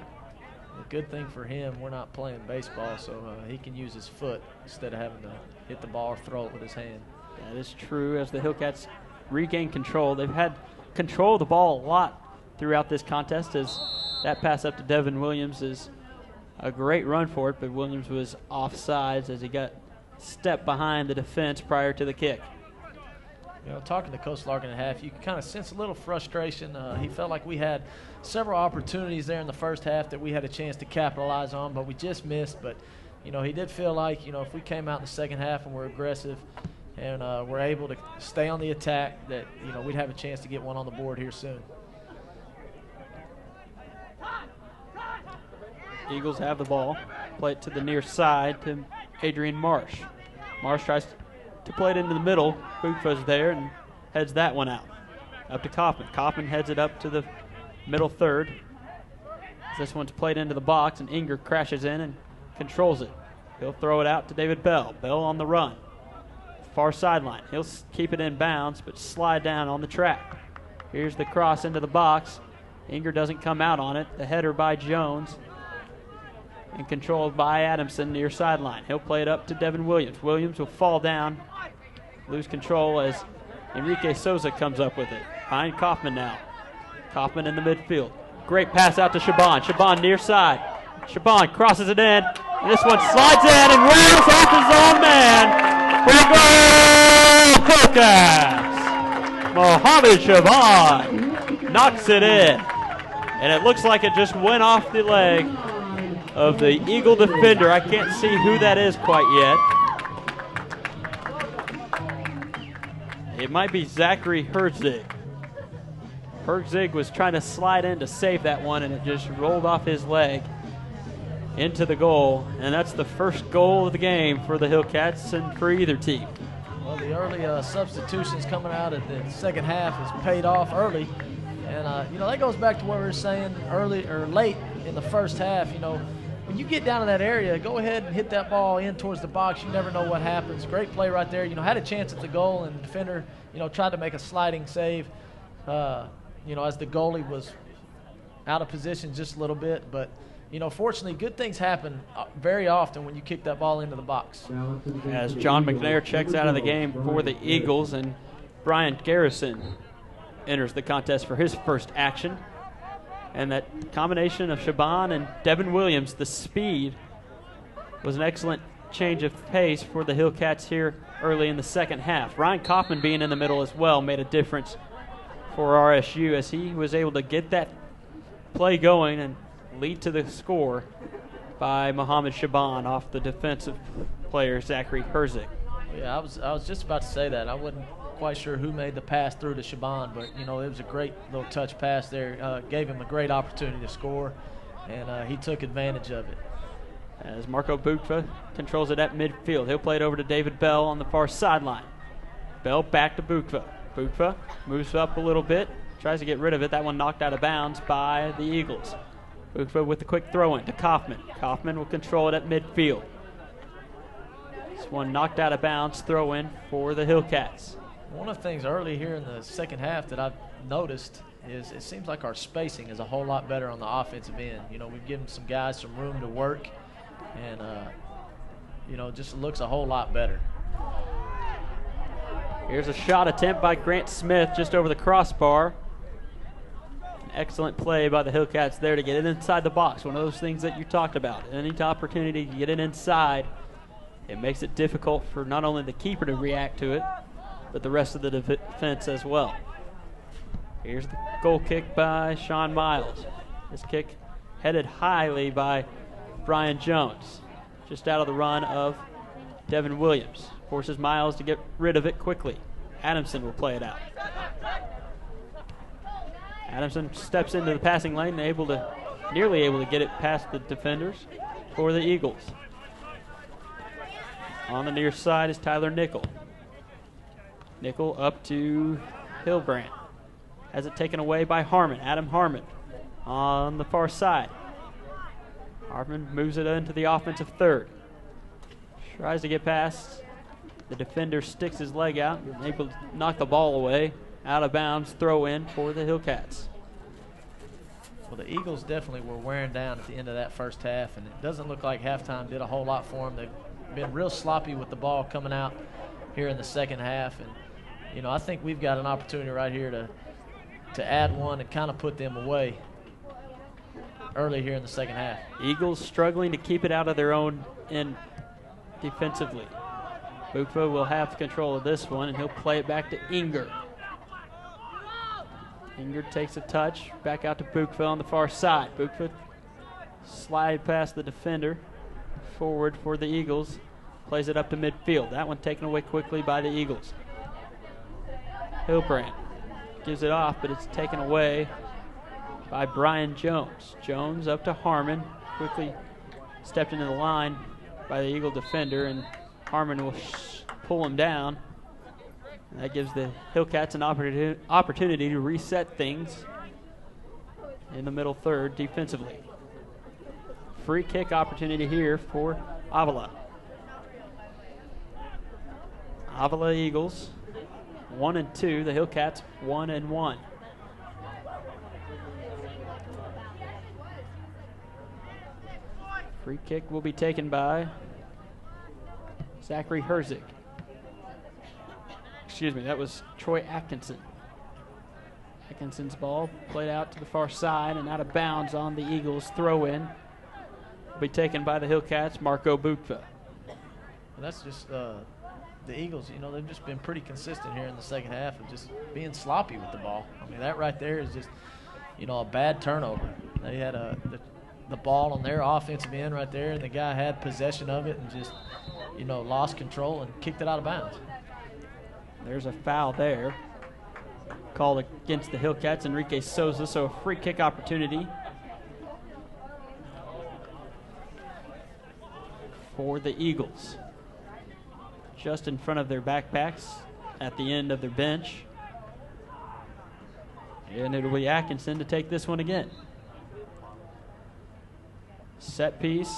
The good thing for him, we're not playing baseball, so he can use his foot instead of having to hit the ball or throw it with his hand. That is true. As the Hillcats regain control, they've had control of the ball a lot throughout this contest, as that pass up to Devin Williams is a great run for it, but Williams was offsides as he got stepped behind the defense prior to the kick. You know, talking to Coach Larkin at half, you can kind of sense a little frustration. He felt like we had several opportunities there in the first half that we had a chance to capitalize on, but we just missed. But, you know, he did feel like, you know, if we came out in the second half and we're aggressive and we're able to stay on the attack, that, you know, we'd have a chance to get one on the board here soon. Eagles have the ball. Play it to the near side to Adrian Marsh. Marsh tries to play it into the middle. Boofa's there and heads that one out. Up to Kaufman. Kaufman heads it up to the middle third. This one's played into the box, and Inger crashes in and controls it. He'll throw it out to David Bell. Bell on the run. Far sideline. He'll keep it in bounds, but slide down on the track. Here's the cross into the box. Inger doesn't come out on it. The header by Jones. And controlled by Adamson near sideline. He'll play it up to Devin Williams. Williams will fall down, lose control as Enrique Souza comes up with it. Behind Kaufman now. Kaufman in the midfield. Great pass out to Shaban. Shaban near side. Shaban crosses it in. And this one slides in and rattles off his own man. For goal, Hillcats. Mohammed Shaban. knocks it in. And it looks like it just went off the leg of the Eagle defender. I can't see who that is quite yet. It might be Zachary Herzig. Herzig was trying to slide in to save that one, and it just rolled off his leg into the goal. And that's the first goal of the game for the Hillcats and for either team. Well, the early substitutions coming out at the second half has paid off early. And, you know, that goes back to what we were saying early or late in the first half. You know, when you get down to that area, go ahead and hit that ball in towards the box. You never know what happens. Great play right there. You know, had a chance at the goal, and the defender, you know, tried to make a sliding save, you know, as the goalie was out of position just a little bit. But, you know, fortunately, good things happen very often when you kick that ball into the box. As John McNair checks out of the game for the Eagles, and Brian Garrison enters the contest for his first action. And that combination of Shaban and Devin Williams, the speed, was an excellent change of pace for the Hillcats here early in the second half. Ryan Kaufman being in the middle as well made a difference for RSU as he was able to get that play going and lead to the score by Mohammed Shaban off the defensive player Zachary Herzig. Yeah, I was just about to say that. I wasn't quite sure who made the pass through to Shaban, but, you know, it was a great little touch pass there. Gave him a great opportunity to score, and he took advantage of it. As Marco Bukva controls it at midfield. He'll play it over to David Bell on the far sideline. Bell back to Bukva. Bukva moves up a little bit, tries to get rid of it. That one knocked out of bounds by the Eagles. Bukva with the quick throw in to Kaufman. Kaufman will control it at midfield. This one knocked out of bounds, throw in for the Hillcats. One of the things early here in the second half that I've noticed is it seems like our spacing is a whole lot better on the offensive end. You know, we've given some guys some room to work, and, you know, just looks a whole lot better. Here's a shot attempt by Grant Smith just over the crossbar. An excellent play by the Hillcats there to get it inside the box. One of those things that you talked about. Any opportunity to get it inside, it makes it difficult for not only the keeper to react to it, but the rest of the defense as well. Here's the goal kick by Sean Miles. This kick headed highly by Brian Jones. Just out of the run of Devin Williams. Forces Miles to get rid of it quickly. Adamson will play it out. Adamson steps into the passing lane, nearly able to get it past the defenders for the Eagles. On the near side is Tyler Nickel. Nickel up to Hilbrand. Has it taken away by Harmon. Adam Harmon on the far side. Harmon moves it into the offensive third. Tries to get past. The defender sticks his leg out, able to knock the ball away. Out of bounds, throw in for the Hillcats. Well, the Eagles definitely were wearing down at the end of that first half, and it doesn't look like halftime did a whole lot for them. They've been real sloppy with the ball coming out here in the second half, and, you know, I think we've got an opportunity right here to add one and kind of put them away early here in the second half. Eagles struggling to keep it out of their own end defensively. Bukva will have control of this one, and he'll play it back to Inger. Inger takes a touch, back out to Bukva on the far side. Bukva slide past the defender, forward for the Eagles, plays it up to midfield. That one taken away quickly by the Eagles. Hilbrand gives it off, but it's taken away by Brian Jones. Jones up to Harmon, quickly stepped into the line by the Eagle defender, and Harmon will pull him down. And that gives the Hillcats an opportunity to reset things in the middle third defensively. Free kick opportunity here for Avila. Avila Eagles 1-2, the Hillcats 1-1. Free kick will be taken by Zachary Herzig. Excuse me, that was Troy Atkinson. Atkinson's ball played out to the far side and out of bounds on the Eagles throw-in. Will be taken by the Hillcats, Marco Bukva. That's just the Eagles, you know, they've just been pretty consistent here in the second half of just being sloppy with the ball. I mean, that right there is just, a bad turnover. They had the ball on their offensive end right there, and the guy had possession of it and just, lost control and kicked it out of bounds. There's a foul there called against the Hillcats, Enrique Souza, so a free kick opportunity for the Eagles. Just in front of their backpacks at the end of their bench. And it'll be Atkinson to take this one again. Set piece.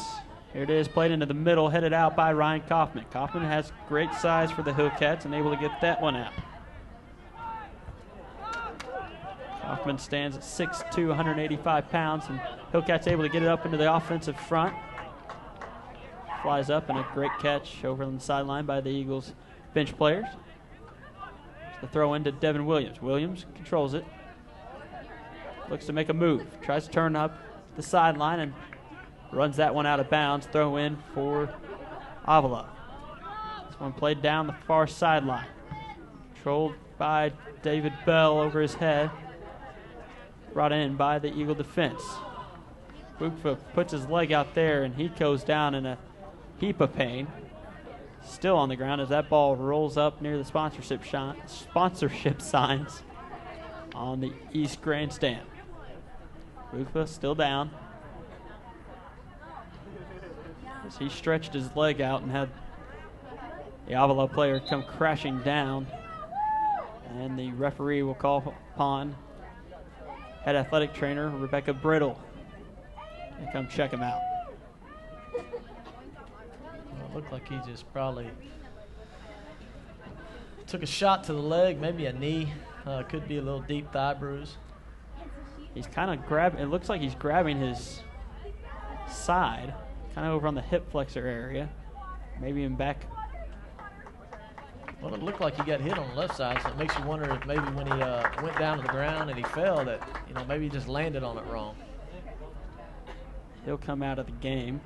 Here it is, played into the middle, headed out by Ryan Kaufman. Kaufman has great size for the Hillcats and able to get that one out. Kaufman stands at 6'2", 185 pounds, and Hillcats able to get it up into the offensive front. Flies up, and a great catch over on the sideline by the Eagles bench players. The throw into Devin Williams. Williams controls it. Looks to make a move. Tries to turn up the sideline and runs that one out of bounds. Throw in for Avila. This one played down the far sideline. Controlled by David Bell over his head. Brought in by the Eagle defense. Bukfa puts his leg out there, and he goes down in a heap of pain. Still on the ground as that ball rolls up near the sponsorship signs on the east grandstand. Bukfa still down as he stretched his leg out and had the Avila player come crashing down, and the referee will call upon head athletic trainer Rebecca Brittle to come check him out. It looked like he just probably took a shot to the leg, maybe a knee. Could be a little deep thigh bruise. He's kind of grabbing, it looks like he's grabbing his side, kind of over on the hip flexor area, maybe in back. Well, it looked like he got hit on the left side, so it makes you wonder if maybe when he went down to the ground and he fell that, maybe he just landed on it wrong. He'll come out of the game.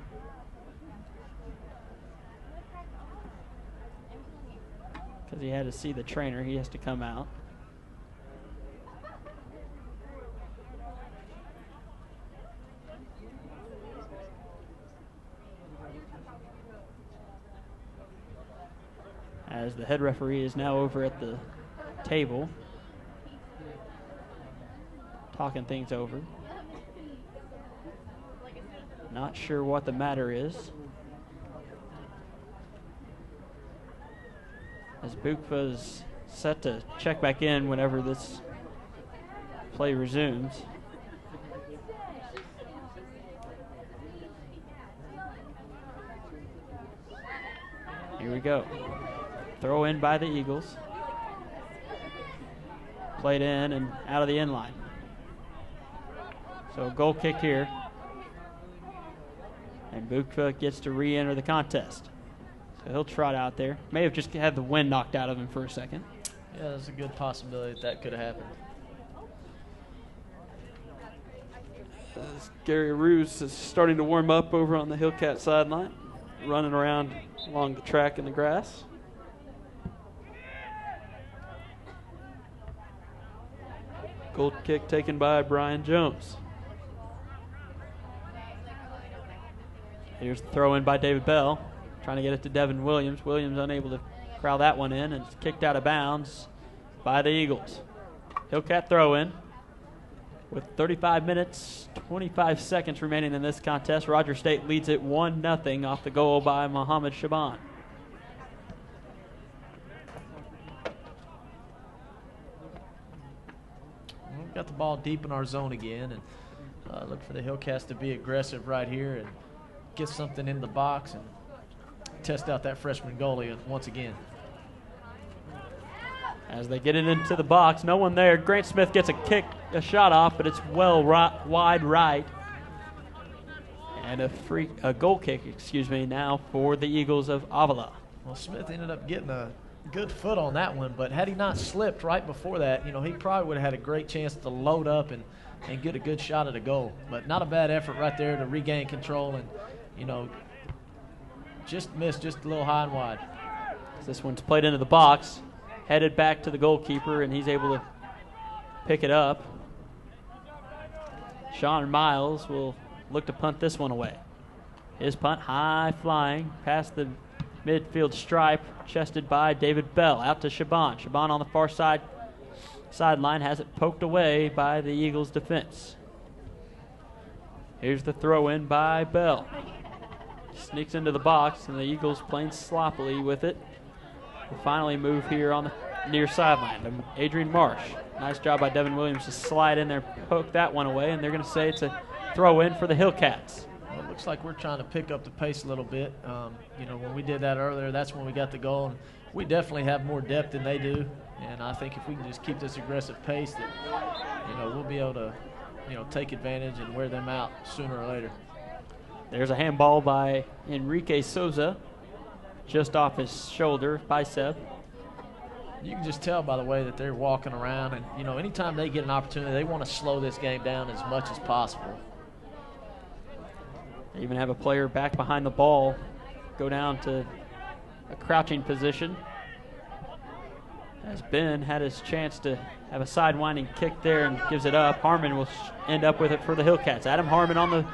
Because he had to see the trainer, he has to come out. As the head referee is now over at the table, talking things over. Not sure what the matter is. As Bukfa's set to check back in whenever this play resumes. Here we go. Throw in by the Eagles. Played in and out of the end line. So a goal kick here. And Bukfa gets to re-enter the contest. So he'll trot out there. May have just had the wind knocked out of him for a second. Yeah, there's a good possibility that could have happened. As Gary Roos is starting to warm up over on the Hillcat sideline, running around along the track in the grass. Goal kick taken by Brian Jones. Here's the throw in by David Bell, trying to get it to Devin Williams. Williams unable to corral that one in, and it's kicked out of bounds by the Eagles. Hillcat throw in with 35 minutes, 25 seconds remaining in this contest. Roger State leads it 1-0 off the goal by Mohammed Shaban. We've got the ball deep in our zone again, and look for the Hillcats to be aggressive right here and get something in the box and test out that freshman goalie once again. As they get it into the box, no one there. Grant Smith gets a shot off, but it's well wide right. And a goal kick, now for the Eagles of Avila. Well, Smith ended up getting a good foot on that one, but had he not slipped right before that, he probably would have had a great chance to load up and get a good shot at a goal. But not a bad effort right there to regain control and, just missed just a little high and wide. This one's played into the box. headed back to the goalkeeper, and he's able to pick it up. Sean Miles will look to punt this one away. His punt high flying past the midfield stripe, chested by David Bell. Out to Shaban. Shaban on the far sideline has it poked away by the Eagles defense. Here's the throw in by Bell. Sneaks into the box, and the Eagles playing sloppily with it. We'll finally move here on the near sideline to Adrian Marsh. Nice job by Devin Williams to slide in there, poke that one away, and they're going to say it's a throw in for the Hillcats. Well, it looks like we're trying to pick up the pace a little bit. You know, when we did that earlier, that's when we got the goal, and we definitely have more depth than they do. And I think if we can just keep this aggressive pace, that, you know, we'll be able to, you know, take advantage and wear them out sooner or later. There's a handball by Enrique Souza, just off his shoulder, bicep. You can just tell by the way that they're walking around, and, you know, anytime they get an opportunity, they want to slow this game down as much as possible. They even have a player back behind the ball go down to a crouching position. As Ben had his chance to have a sidewinding kick there and gives it up, Harmon will end up with it for the Hillcats. Adam Harmon on the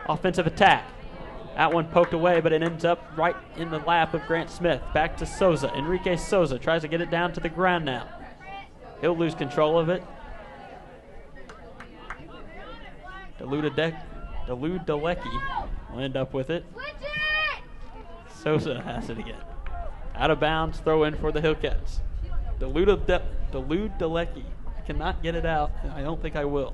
offensive attack. That one poked away, but it ends up right in the lap of Grant Smith. Back to Souza. Enrique Souza tries to get it down to the ground now. He'll lose control of it. Dalude Dalecki will end up with it. Souza has it again. Out of bounds, throw in for the Hillcats. Dalude Dalecki. I cannot get it out, and I don't think I will.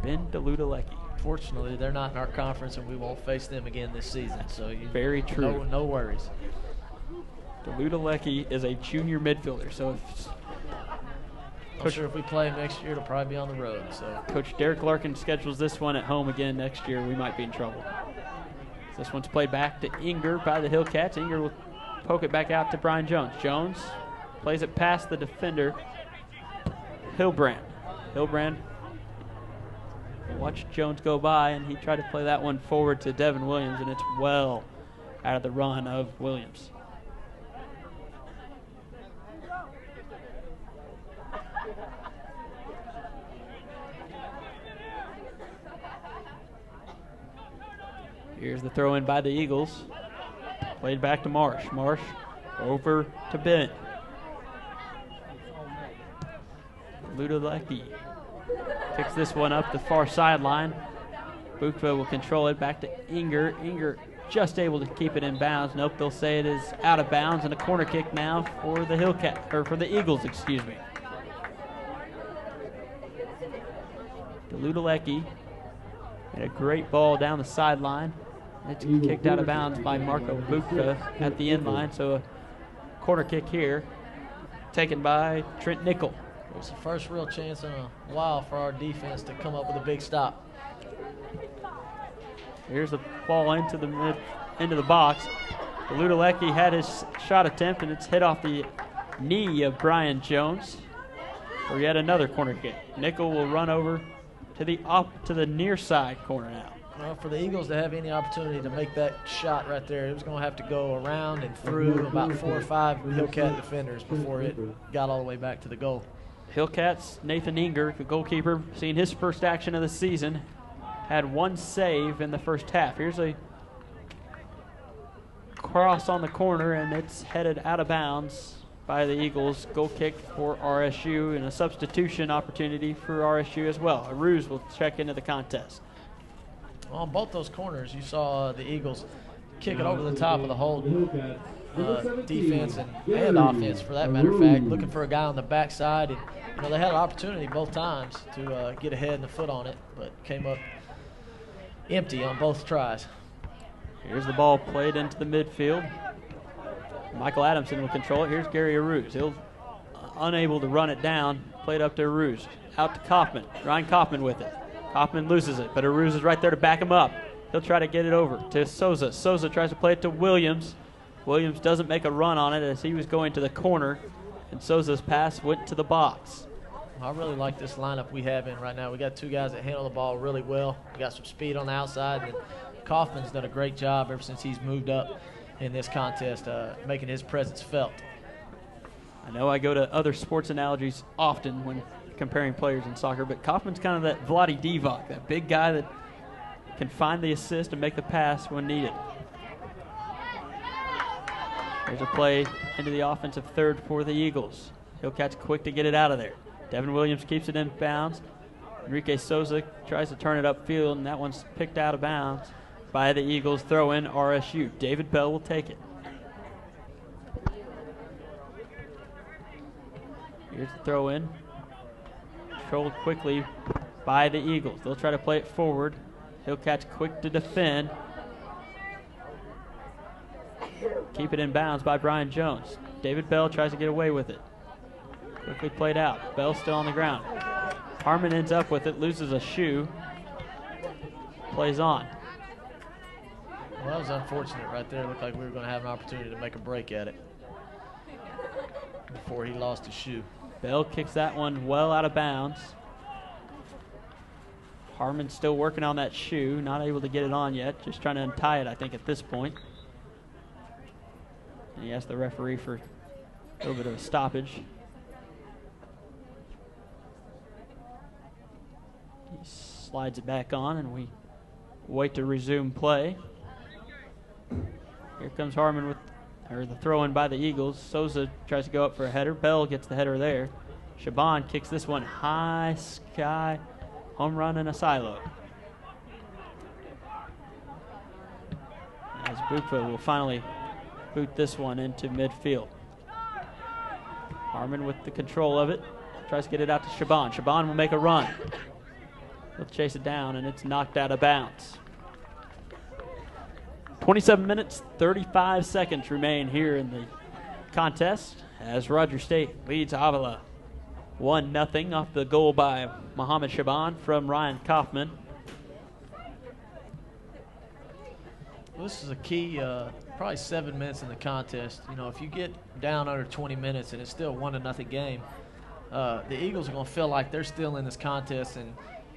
Ben Dalude Dalecki. Fortunately, they're not in our conference, and we won't face them again this season. So very true. No worries. Dalude Dalecki is a junior midfielder, so I'm sure if we play him next year, it'll probably be on the road. So Coach Derek Larkin schedules this one at home again next year, we might be in trouble. This one's played back to Inger by the Hillcats. Inger will poke it back out to Brian Jones. Jones plays it past the defender, Hillbrand. Watched Jones go by, and he tried to play that one forward to Devin Williams, and it's well out of the run of Williams. Here's the throw in by the Eagles. Played back to Marsh. Marsh over to Bennett. Ludolecki picks this one up the far sideline. Bukva will control it back to Inger. Inger just able to keep it in bounds. Nope, they'll say it is out of bounds, and a corner kick now for the Hillcat, or for the Eagles, excuse me. Ludolecki made a great ball down the sideline. It's kicked out of bounds by Marco Bukva at the end line, so a corner kick here taken by Trent Nickel. It was the first real chance in a while for our defense to come up with a big stop. Here's the ball into the box. Ludolecki had his shot attempt, and it's hit off the knee of Brian Jones for yet another corner kick. Nickel will run over to the near side corner now. Well, for the Eagles to have any opportunity to make that shot right there, it was going to have to go around and through about 4 or 5 Hillcat defenders before it got all the way back to the goal. Hillcats, Nathan Inger, the goalkeeper, seeing his first action of the season, had 1 save in the first half. Here's a cross on the corner, and it's headed out of bounds by the Eagles. Goal kick for RSU, and a substitution opportunity for RSU as well. Aruz will check into the contest. On both those corners, you saw the Eagles kick it over the top of the whole defense and offense, for that matter of fact, looking for a guy on the backside. And, you know, they had an opportunity both times to get ahead and the foot on it, but came up empty on both tries. Here's the ball played into the midfield. Michael Adamson will control it. Here's Gary Aruz. He'll unable to run it down. Played up to Aruz. Out to Kaufman. Ryan Kaufman with it. Kaufman loses it, but Aruz is right there to back him up. He'll try to get it over to Souza. Souza tries to play it to Williams. Williams doesn't make a run on it as he was going to the corner, and Souza's pass went to the box. I really like this lineup we have in right now. We got 2 guys that handle the ball really well. We got some speed on the outside, and Kaufman's done a great job ever since he's moved up in this contest, making his presence felt. I know I go to other sports analogies often when comparing players in soccer, but Kaufman's kind of that Vlade Divac, that big guy that can find the assist and make the pass when needed. There's a play into the offensive third for the Eagles. Hillcat's quick to get it out of there. Devin Williams keeps it in bounds. Enrique Souza tries to turn it upfield, and that one's picked out of bounds by the Eagles. Throw in RSU. David Bell will take it. Here's the throw in. Controlled quickly by the Eagles. They'll try to play it forward. Hillcat's quick to defend. Keep it in bounds by Brian Jones. David Bell tries to get away with it. Quickly played out. Bell still on the ground. Harmon ends up with it, loses a shoe. Plays on. Well, that was unfortunate right there. It looked like we were going to have an opportunity to make a break at it before he lost his shoe. Bell kicks that one well out of bounds. Harmon still working on that shoe, not able to get it on yet. Just trying to untie it, I think, at this point. And he asked the referee for a little bit of a stoppage. He slides it back on, and we wait to resume play. Here comes Harmon with the throw-in by the Eagles. Souza tries to go up for a header. Bell gets the header there. Shaban kicks this one high, sky, home run and a silo. As Bukva will finally boot this one into midfield. Harmon with the control of it. Tries to get it out to Shaban. Shaban will make a run. He'll chase it down, and it's knocked out of bounds. 27 minutes, 35 seconds remain here in the contest as Roger State leads Avila 1-0 off the goal by Mohammed Shaban from Ryan Kaufman. This is a key, probably 7 minutes in the contest. You know, if you get down under 20 minutes and it's still 1-0 game, the Eagles are going to feel like they're still in this contest, and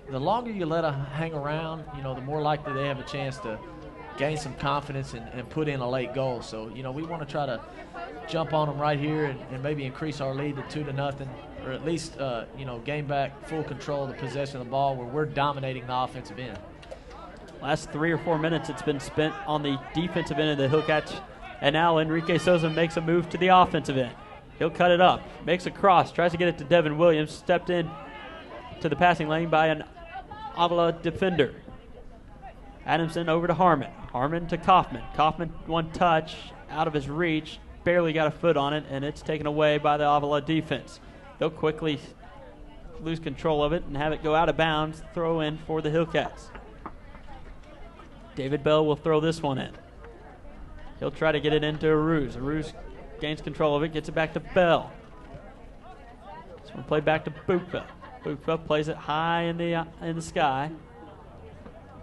the longer you let them hang around, you know, the more likely they have a chance to gain some confidence and put in a late goal. So, you know, we want to try to jump on them right here and maybe increase our lead to 2-0, or at least, you know, gain back full control of the possession of the ball where we're dominating the offensive end. Last 3 or 4 minutes it's been spent on the defensive end of the Hillcats, and now Enrique Souza makes a move to the offensive end. He'll cut it up, makes a cross, tries to get it to Devin Williams, stepped in to the passing lane by an Avila defender. Adamson over to Harmon. Harmon to Kaufman. Kaufman, one touch, out of his reach, barely got a foot on it, and it's taken away by the Avila defense. They'll quickly lose control of it and have it go out of bounds, throw in for the Hillcats. David Bell will throw this one in. He'll try to get it into Aruz. Aruz gains control of it, gets it back to Bell. This one played back to Bukva. Bukva plays it high in the sky.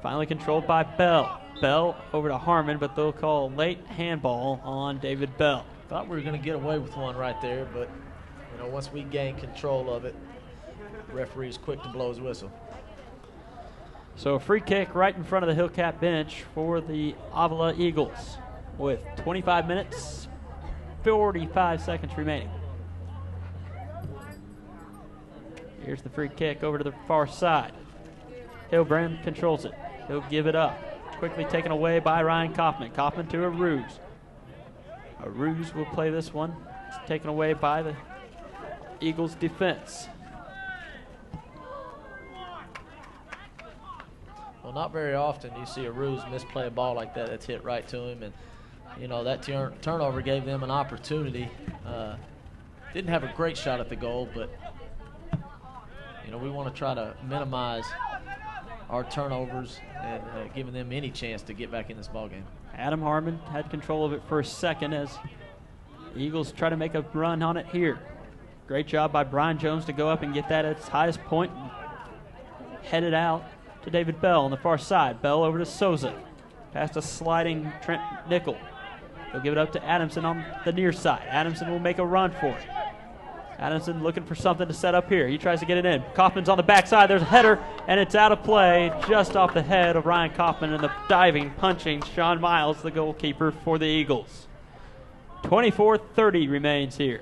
Finally controlled by Bell. Bell over to Harmon, but they'll call a late handball on David Bell. Thought we were going to get away with one right there, but you know, once we gain control of it, the referee is quick to blow his whistle. So a free kick right in front of the Hillcat bench for the Avila Eagles with 25 minutes, 45 seconds remaining. Here's the free kick over to the far side. Hilbrand controls it. He'll give it up. Quickly taken away by Ryan Kaufman. Kaufman to Aruz. Aruz will play this one. It's taken away by the Eagles defense. Well, not very often do you see Aruz misplay a ball like that that's hit right to him, and you know that turnover gave them an opportunity. Didn't have a great shot at the goal, but you know we want to try to minimize our turnovers and giving them any chance to get back in this ball game. Adam Harmon had control of it for a second as the Eagles try to make a run on it here. Great job by Brian Jones to go up and get that at its highest point and head it out to David Bell on the far side. Bell over to Souza. Past a sliding Trent Nickel. He'll give it up to Adamson on the near side. Adamson will make a run for it. Adamson looking for something to set up here. He tries to get it in. Kaufman's on the backside. There's a header, and it's out of play just off the head of Ryan Kaufman and the diving, punching Sean Miles, the goalkeeper for the Eagles. 24:30 remains here.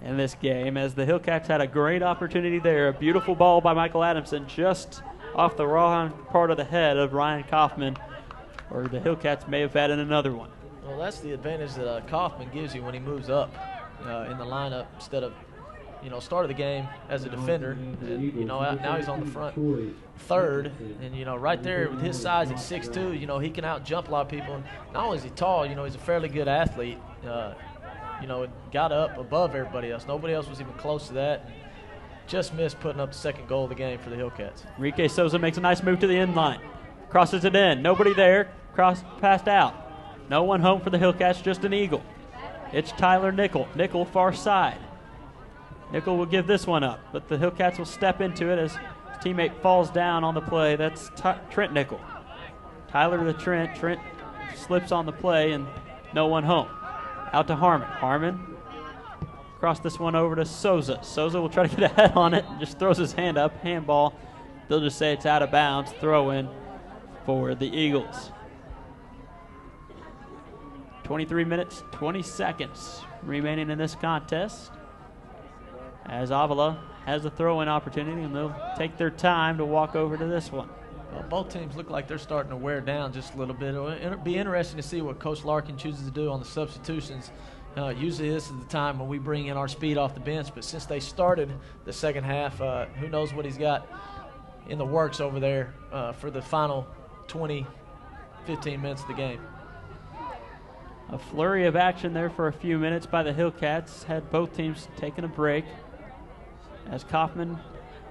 in this game, as the Hillcats had a great opportunity there. A beautiful ball by Michael Adamson just off the wrong part of the head of Ryan Kaufman, or the Hillcats may have had another one. Well, that's the advantage that Kaufman gives you when he moves up in the lineup instead of, start of the game as a defender. And, now he's on the front third. And, right there with his size at 6'2", he can out-jump a lot of people. And not only is he tall, he's a fairly good athlete. Got up above everybody else. Nobody else was even close to that. Just missed putting up the second goal of the game for the Hillcats. Enrique Souza makes a nice move to the end line. Crosses it in. Nobody there. Passed out. No one home for the Hillcats, just an Eagle. It's Tyler Nickel. Nickel far side. Nickel will give this one up, but the Hillcats will step into it as his teammate falls down on the play. That's Trent Nickel. Tyler to Trent. Trent slips on the play, and no one home. Out to Harmon. Harmon cross this one over to Souza. Souza will try to get a head on it and just throws his hand up. Handball. They'll just say it's out of bounds. Throw in for the Eagles. 23 minutes, 20 seconds remaining in this contest, as Avila has a throw-in opportunity, and they'll take their time to walk over to this one. Well, both teams look like they're starting to wear down just a little bit. It'll be interesting to see what Coach Larkin chooses to do on the substitutions. Usually this is the time when we bring in our speed off the bench, but since they started the second half, who knows what he's got in the works over there for the final 20, 15 minutes of the game. A flurry of action there for a few minutes by the Hillcats. Had both teams taking a break. As Kaufman,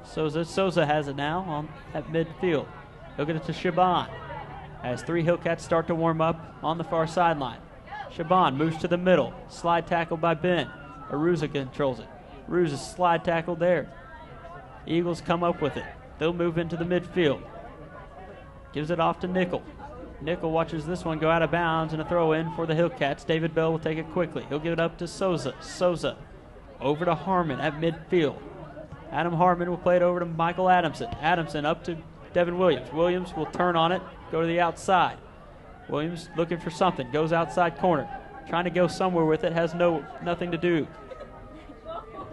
Souza has it now at midfield. He'll get it to Shaban. As three Hillcats start to warm up on the far sideline. Shaban moves to the middle. Slide tackle by Ben. Aruza controls it. Aruza slide tackle there. Eagles come up with it. They'll move into the midfield. Gives it off to Nickel. Nickel watches this one go out of bounds, and a throw in for the Hillcats. David Bell will take it quickly. He'll give it up to Souza. Souza over to Harmon at midfield. Adam Harmon will play it over to Michael Adamson. Adamson up to Devin Williams. Williams will turn on it, go to the outside. Williams looking for something, goes outside corner. Trying to go somewhere with it, has nothing to do.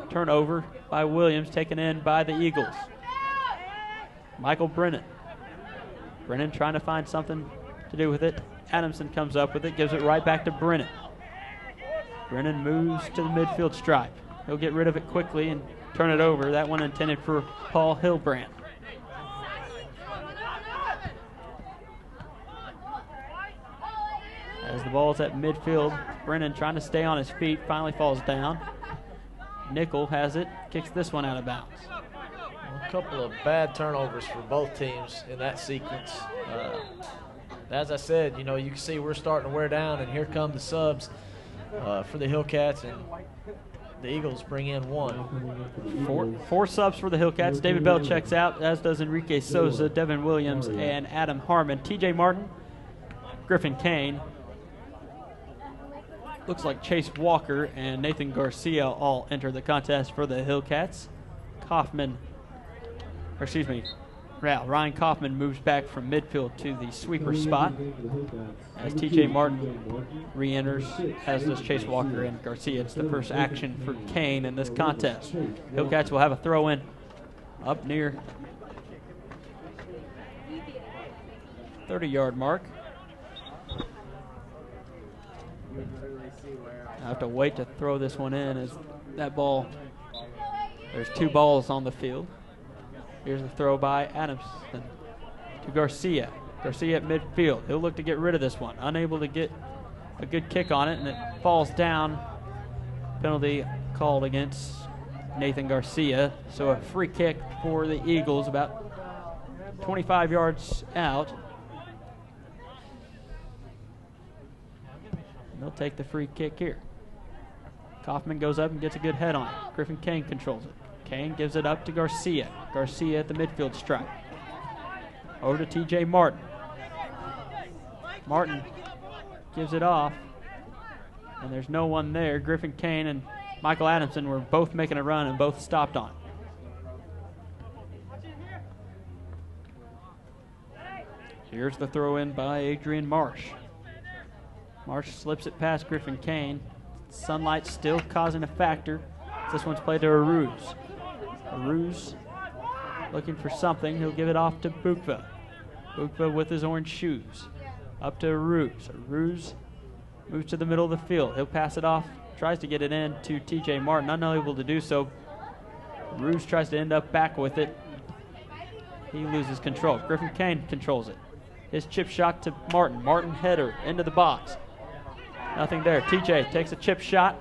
Turnover by Williams, taken in by the Eagles. Michael Brennan. Brennan trying to find something to do with it. Adamson comes up with it, gives it right back to Brennan. Brennan moves to the midfield stripe. He'll get rid of it quickly and turn it over. That one intended for Paul Hilbrand. As the ball's at midfield, Brennan trying to stay on his feet, finally falls down. Nickel has it, kicks this one out of bounds. A couple of bad turnovers for both teams in that sequence. As I said, you can see we're starting to wear down, and here come the subs for the Hillcats, and the Eagles bring in one. Four subs for the Hillcats. David Bell checks out, as does Enrique Souza, Devin Williams, and Adam Harmon. TJ Martin, Griffin Kane. Looks like Chase Walker and Nathan Garcia all enter the contest for the Hillcats. Ryan Kaufman moves back from midfield to the sweeper spot as TJ Martin re-enters, as does Chase Walker and Garcia. It's the first action for Kane in this contest. Hillcats will have a throw in up near 30-yard mark. I have to wait to throw this one in, as that ball, there's two balls on the field. Here's the throw by Adamson to Garcia. Garcia at midfield. He'll look to get rid of this one. Unable to get a good kick on it, and it falls down. Penalty called against Nathan Garcia. So a free kick for the Eagles about 25 yards out. And they'll take the free kick here. Kaufman goes up and gets a good head on it. Griffin Kane controls it. Kane gives it up to Garcia. Garcia at the midfield stripe. Over to TJ Martin. Martin gives it off, and there's no one there. Griffin Kane and Michael Adamson were both making a run and both stopped on it. Here's the throw in by Adrian Marsh. Marsh slips it past Griffin Kane. Sunlight still causing a factor. This one's played to Aruz. Aruz looking for something. He'll give it off to Bukva. Bukva with his orange shoes. Up to Aruz. Aruz moves to the middle of the field. He'll pass it off. Tries to get it in to TJ Martin. Unable to do so. Aruz tries to end up back with it. He loses control. Griffin Kane controls it. His chip shot to Martin. Martin header into the box. Nothing there. TJ takes a chip shot.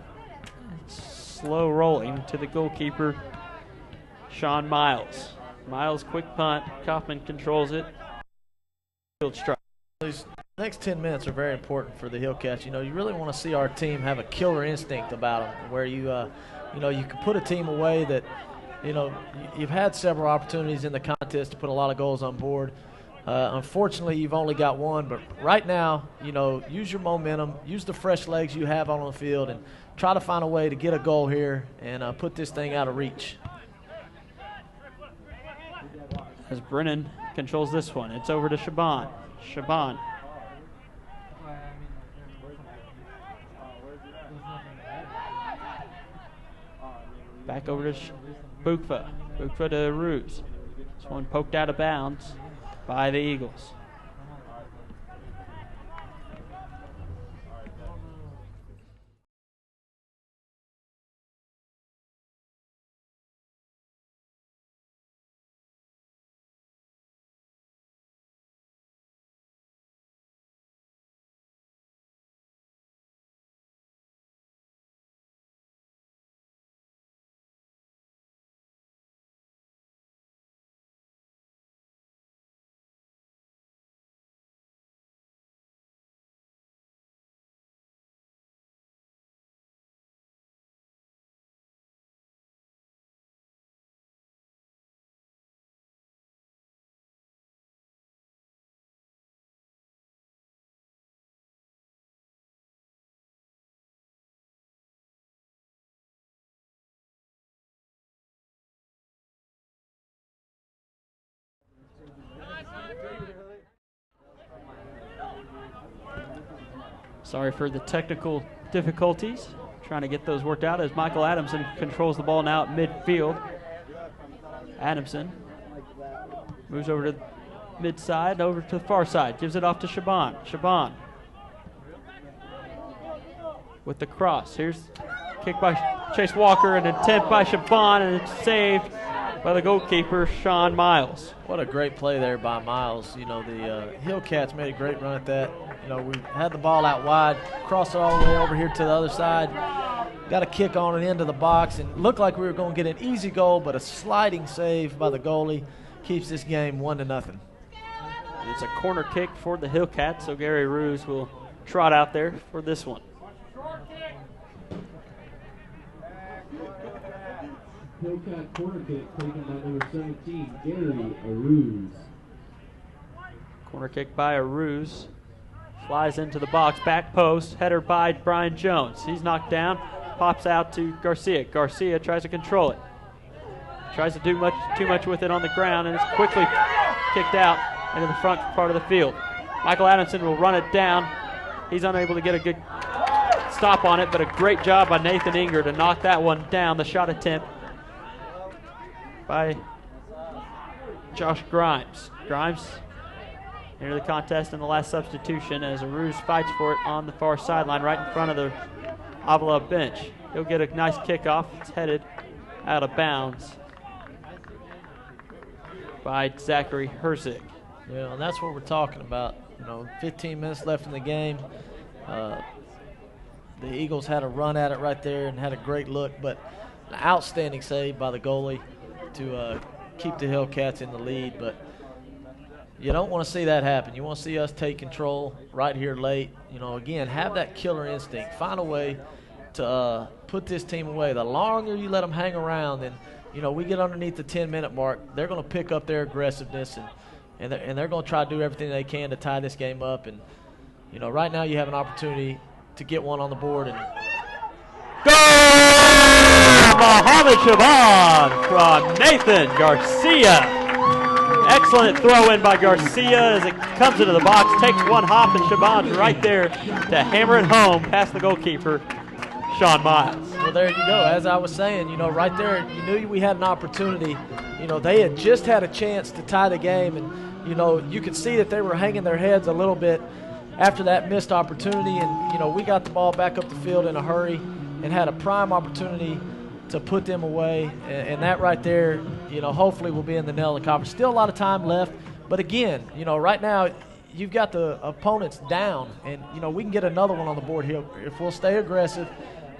Slow rolling to the goalkeeper, Sean Miles. Miles, quick punt. Kaufman controls it. Field strike. These next 10 minutes are very important for the Hillcats. You really want to see our team have a killer instinct about them, where you can put a team away that, you've had several opportunities in the contest to put a lot of goals on board. Unfortunately, you've only got one, but right now, use your momentum, use the fresh legs you have on the field, and try to find a way to get a goal here and put this thing out of reach. As Brennan controls this one, it's over to Shaban. Shaban. Back over to Bukva. Bukva to Ruse. This one poked out of bounds by the Eagles. Sorry for the technical difficulties. Trying to get those worked out as Michael Adamson controls the ball now at midfield. Adamson moves over to mid side, over to the far side, gives it off to Shaban. Shaban with the cross. Here's kick by Chase Walker, an attempt by Shaban, and it's saved by the goalkeeper, Sean Miles. What a great play there by Miles. The Hillcats made a great run at that. We had the ball out wide, crossed it all the way over here to the other side, got a kick on it into the box, and looked like we were going to get an easy goal, but a sliding save by the goalie keeps this game 1-0. It's a corner kick for the Hillcats, so Gary Ruse will trot out there for this one. Hillcat corner kick taken by number 17, Gary Aruz. Corner kick by Aruz. Flies into the box, back post, header by Brian Jones. He's knocked down, pops out to Garcia. Garcia tries to control it. Tries to do too much with it on the ground, and it's quickly kicked out into the front part of the field. Michael Adamson will run it down. He's unable to get a good stop on it, but a great job by Nathan Inger to knock that one down. The shot attempt by Josh Grimes. Grimes into the contest in the last substitution as Aruz fights for it on the far sideline right in front of the Avila bench. He'll get a nice kickoff. It's headed out of bounds by Zachary Herzig. Yeah, and that's what we're talking about. 15 minutes left in the game. The Eagles had a run at it right there and had a great look, but an outstanding save by the goalie to keep the Hillcats in the lead. But you don't want to see that happen. You want to see us take control right here late. Again, have that killer instinct. Find a way to put this team away. The longer you let them hang around, and we get underneath the 10-minute mark, they're going to pick up their aggressiveness, and they're going to try to do everything they can to tie this game up. And right now you have an opportunity to get one on the board. And goal! Mohammed Shaban from Nathan Garcia. Excellent throw in by Garcia as it comes into the box, takes one hop, and Shaban's right there to hammer it home past the goalkeeper, Sean Miles. Well, there you go. As I was saying, you know, right there, you knew we had an opportunity. You know, they had just had a chance to tie the game, and, you know, you could see that they were hanging their heads a little bit after that missed opportunity. And, you know, we got the ball back up the field in a hurry and had a prime opportunity to put them away. And that right there, you know, hopefully will be in the nail of the coffin. Still a lot of time left. But, again, you know, right now you've got the opponents down. And, you know, we can get another one on the board here if we'll stay aggressive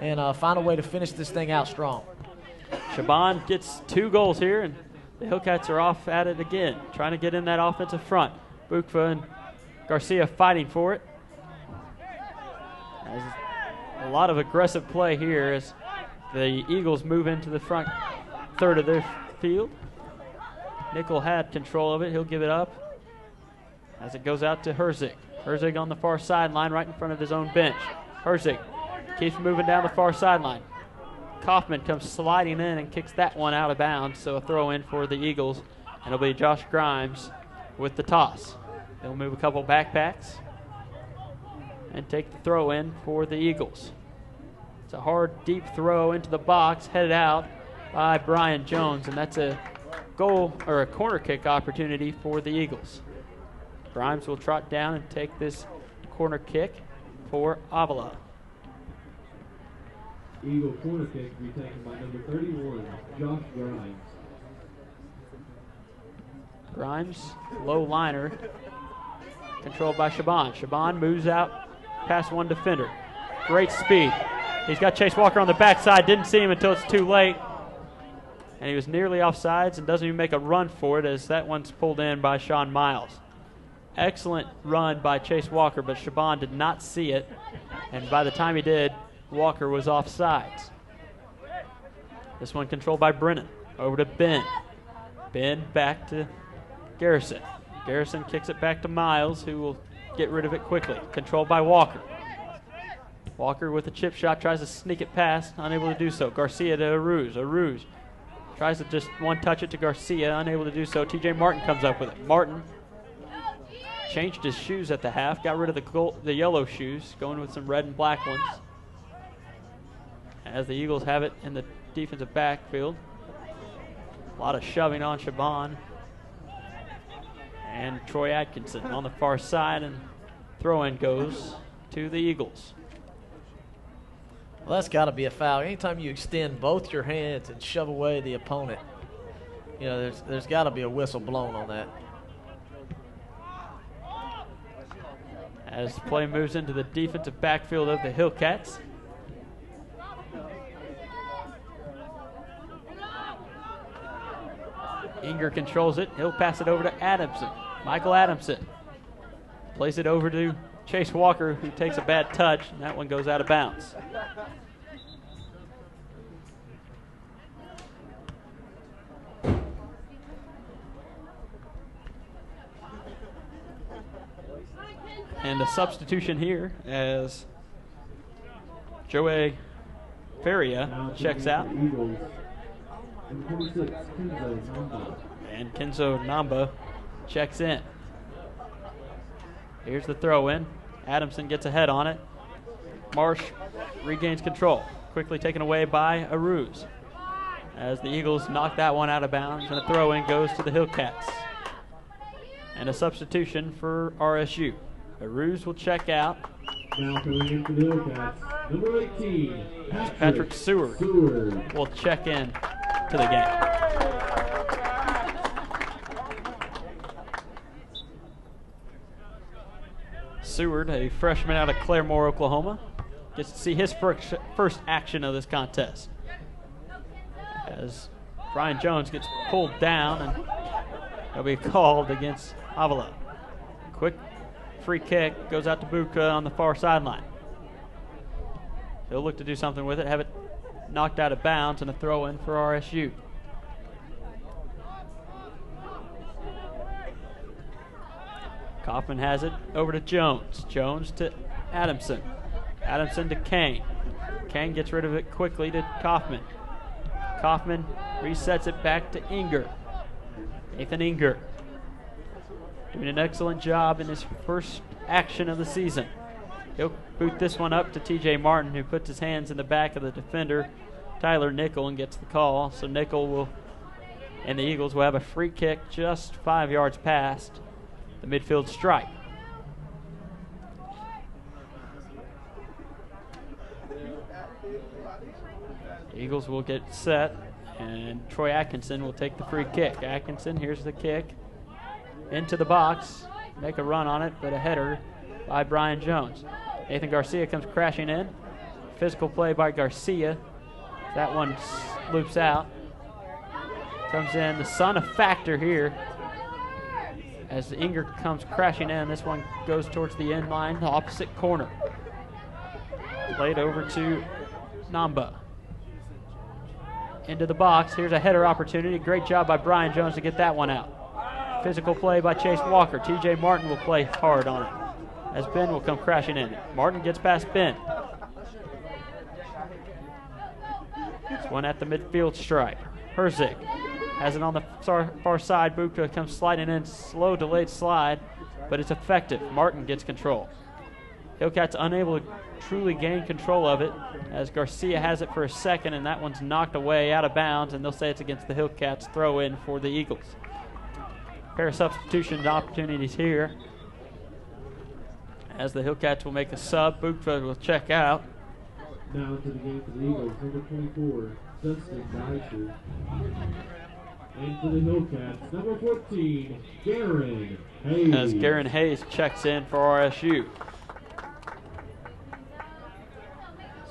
and find a way to finish this thing out strong. Shaban gets 2 goals here, and the Hillcats are off at it again, trying to get in that offensive front. Bukva and Garcia fighting for it. As a lot of aggressive play here as the Eagles move into the front third of their field. Nickel had control of it. He'll give it up as it goes out to Herzig. Herzig on the far sideline right in front of his own bench. Herzig keeps moving down the far sideline. Kaufman comes sliding in and kicks that one out of bounds, so a throw in for the Eagles, and it'll be Josh Grimes with the toss. They'll move a couple backpacks and take the throw in for the Eagles. It's a hard, deep throw into the box, headed out by Brian Jones, and that's a goal or a corner kick opportunity for the Eagles. Grimes will trot down and take this corner kick for Avila. Eagle corner kick to be taken by number 31, Josh Grimes. Grimes, low liner, controlled by Shaban. Shaban moves out past one defender. Great speed. He's got Chase Walker on the backside. Didn't see him until it's too late. And he was nearly offsides and doesn't even make a run for it as that one's pulled in by Sean Miles. Excellent run by Chase Walker, but Shaban did not see it. And by the time he did, Walker was offsides. This one controlled by Brennan. Over to Ben. Ben back to Garrison. Garrison kicks it back to Miles, who will get rid of it quickly. Controlled by Walker. Walker with a chip shot tries to sneak it past, unable to do so. Garcia to Aruz. Aruz tries to just one-touch it to Garcia, unable to do so. TJ Martin comes up with it. Martin changed his shoes at the half, got rid of the yellow shoes, going with some red and black ones. As the Eagles have it in the defensive backfield. A lot of shoving on Shaban. And Troy Atkinson on the far side, and throw-in goes to the Eagles. Well, that's got to be a foul. Anytime you extend both your hands and shove away the opponent, you know, there's got to be a whistle blown on that. As the play moves into the defensive backfield of the Hillcats. Inger controls it. He'll pass it over to Adamson. Michael Adamson plays it over to Chase Walker, who takes a bad touch, and that one goes out of bounds. And a substitution here as Joey Feria checks out. And Kenzo Namba checks in. Here's the throw in. Adamson gets ahead on it. Marsh regains control. Quickly taken away by Aruz. As the Eagles knock that one out of bounds, and a throw in goes to the Hillcats. And a substitution for RSU. Aruz will check out. Now coming in for the Hillcats, number 18, Patrick Seward will check in to the game. Seward, a freshman out of Claremore, Oklahoma, gets to see his first action of this contest. As Brian Jones gets pulled down, and he'll be called against Avila. Quick free kick goes out to Buka on the far sideline. He'll look to do something with it, have it knocked out of bounds, and a throw in for RSU. Kaufman has it over to Jones. Jones to Adamson. Adamson to Kane. Kane gets rid of it quickly to Kaufman. Kaufman resets it back to Inger. Nathan Inger doing an excellent job in his first action of the season. He'll boot this one up to TJ Martin, who puts his hands in the back of the defender, Tyler Nickel, and gets the call. So Nickel and the Eagles will have a free kick just 5 yards past the midfield stripe. The Eagles will get set, and Troy Atkinson will take the free kick. Atkinson, here's the kick. Into the box, make a run on it, but a header by Brian Jones. Nathan Garcia comes crashing in. Physical play by Garcia. That one loops out. Comes in the son of Factor here. As Inger comes crashing in, this one goes towards the end line, the opposite corner. Played over to Namba. Into the box. Here's a header opportunity. Great job by Brian Jones to get that one out. Physical play by Chase Walker. TJ Martin will play hard on it, as Ben will come crashing in. Martin gets past Ben. This one at the midfield stripe. Herzig has it on the far side. Bukta comes sliding in. Slow, delayed slide, but it's effective. Martin gets control. Hillcat's unable to truly gain control of it, as Garcia has it for a second, and that one's knocked away out of bounds, and they'll say it's against the Hillcats. Throw in for the Eagles. Pair of substitution opportunities here, as the Hillcats will make a sub. Bukta will check out. Now to the game for the Eagles, number 24, Dustin Dycher. And for the Hillcats, number 14, Garen Hayes. As Garen Hayes checks in for RSU.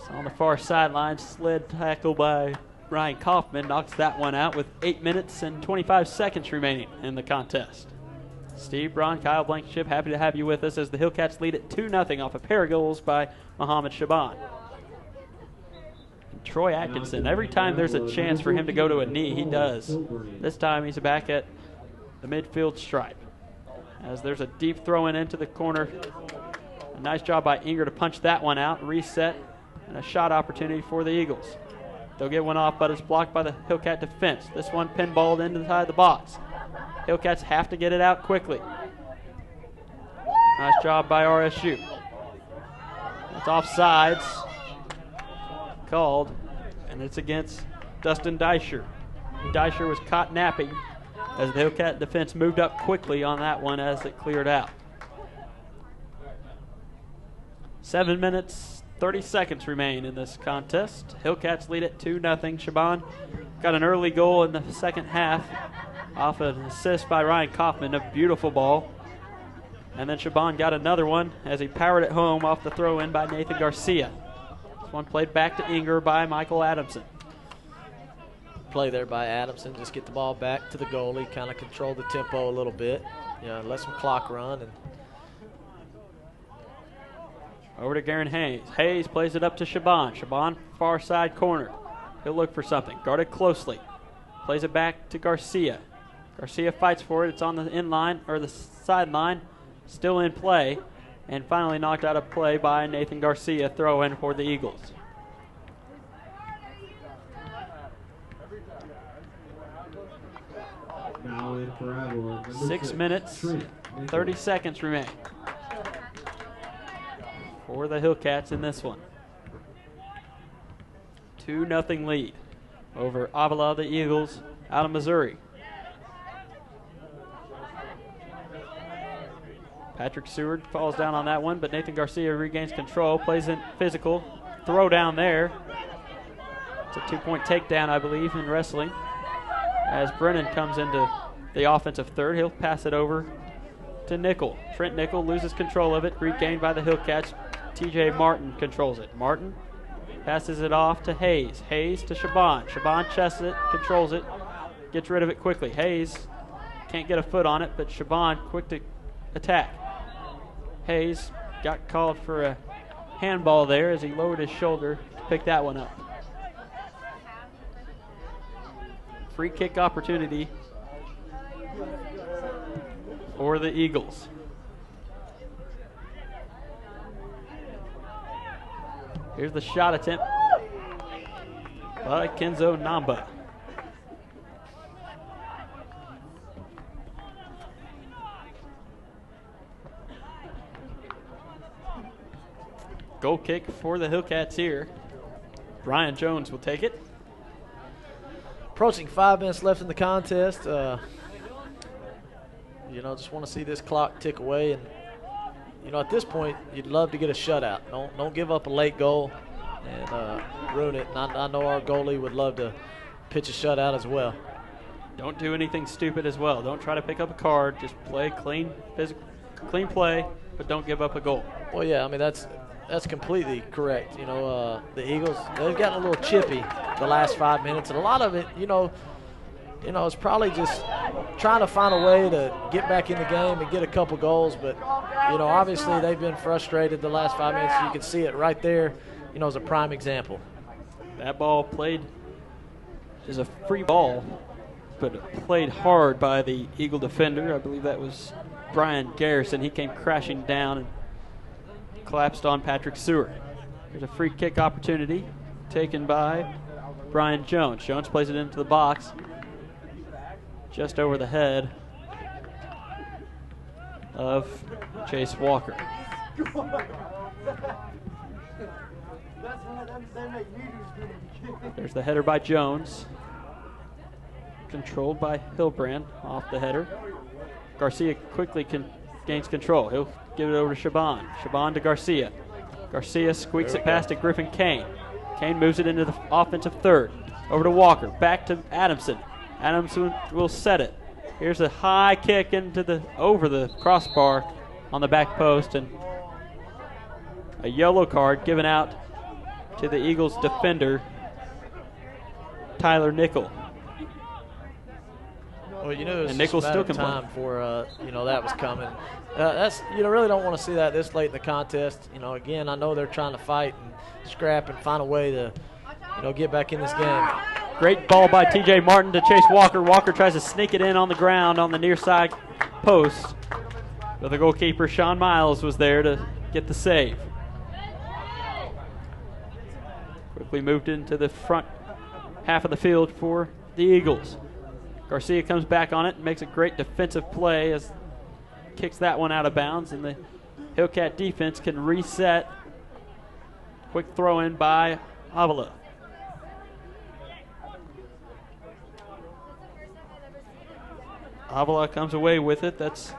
So on the far sideline, slid tackle by Ryan Kaufman knocks that one out with 8 minutes and 25 seconds remaining in the contest. Steve Braun, Kyle Blankenship, happy to have you with us as the Hillcats lead at 2-0 off a pair of goals by Mohammed Shaban. And Troy Atkinson, every time there's a chance for him to go to a knee, he does. This time he's back at the midfield stripe, as there's a deep throw in into the corner. A nice job by Inger to punch that one out, reset, and a shot opportunity for the Eagles. They'll get one off, but it's blocked by the Hillcat defense. This one pinballed inside the box. Hillcats have to get it out quickly. Nice job by RSU. It's offsides called, and it's against Dustin Dycher. Dycher was caught napping as the Hillcat defense moved up quickly on that one as it cleared out. 7 minutes, 30 seconds remain in this contest. Hillcats lead at 2-0. Shaban got an early goal in the second half off an assist by Ryan Kaufman, a beautiful ball. And then Shaban got another one as he powered it home off the throw-in by Nathan Garcia. This one played back to Inger by Michael Adamson. Play there by Adamson, just get the ball back to the goalie, kind of control the tempo a little bit. Yeah, let some clock run. And over to Garen Hayes. Hayes plays it up to Shaban. Shaban, far side corner. He'll look for something. Guarded closely. Plays it back to Garcia. Garcia fights for it. It's on the inline, or the sideline. Still in play. And finally knocked out of play by Nathan Garcia. Throw in for the Eagles. Now in for Avila. 6 minutes, 30 seconds remain for the Hillcats in this one. 2-0 lead over Avila, the Eagles, out of Missouri. Patrick Seward falls down on that one, but Nathan Garcia regains control, plays in physical. Throw down there. It's a 2-point takedown, I believe, in wrestling. As Brennan comes into the offensive third, he'll pass it over to Nickel. Trent Nickel loses control of it, regained by the Hillcats. TJ Martin controls it. Martin passes it off to Hayes. Hayes to Shaban. Shaban chests it, controls it, gets rid of it quickly. Hayes can't get a foot on it, but Shaban quick to attack. Hayes got called for a handball there as he lowered his shoulder to pick that one up. Free kick opportunity for the Eagles. Here's the shot attempt by Kenzo Namba. Goal kick for the Hillcats here. Brian Jones will take it. Approaching 5 minutes left in the contest. Just want to see this clock tick away. And, at this point, you'd love to get a shutout. Don't give up a late goal and ruin it. And I know our goalie would love to pitch a shutout as well. Don't do anything stupid as well. Don't try to pick up a card. Just play clean play, but don't give up a goal. Well, yeah, I mean, that's completely correct. The Eagles, they've gotten a little chippy the last 5 minutes, and a lot of it, it's probably just trying to find a way to get back in the game and get a couple goals. But, obviously they've been frustrated the last 5 minutes. You can see it right there, as a prime example. That ball played is a free ball, but played hard by the Eagle defender. I believe that was Brian Garrison. He came crashing down and collapsed on Patrick Seward. There's a free kick opportunity taken by Brian Jones. Jones plays it into the box, just over the head of Chase Walker. There's the header by Jones, controlled by Hilbrand off the header. Garcia quickly gains control. He'll give it over to Shaban. Shaban to Garcia. Garcia squeaks it past to Griffin Kane. Kane moves it into the offensive third. Over to Walker. Back to Adamson. Adamson will set it. Here's a high kick over the crossbar on the back post, and a yellow card given out to the Eagles defender, Tyler Well, it was Nichols just a matter of time for that was coming. That's really don't want to see that this late in the contest. Again, I know they're trying to fight and scrap and find a way to get back in this game. Great ball by T.J. Martin to Chase Walker. Walker tries to sneak it in on the ground on the near side post, but the goalkeeper Sean Miles was there to get the save. Quickly moved into the front half of the field for the Eagles. Garcia comes back on it and makes a great defensive play as kicks that one out of bounds, and the Hillcat defense can reset. Quick throw in by Avila. Avila comes away with it. That's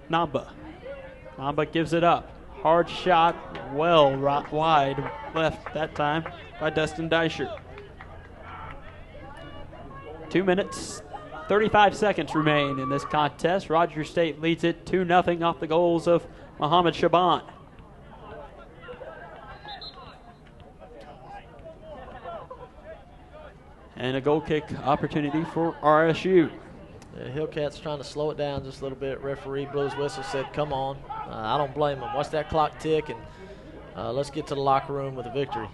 Namba. Namba gives it up. Hard shot, well wide left that time by Dustin Deischer. 2 minutes, 35 seconds remain in this contest. Rogers State leads it 2-0 off the goals of Mohammed Shaban. And a goal kick opportunity for RSU. The Hillcats trying to slow it down just a little bit. Referee blew his whistle, said, come on. I don't blame him. Watch that clock tick, and let's get to the locker room with a victory.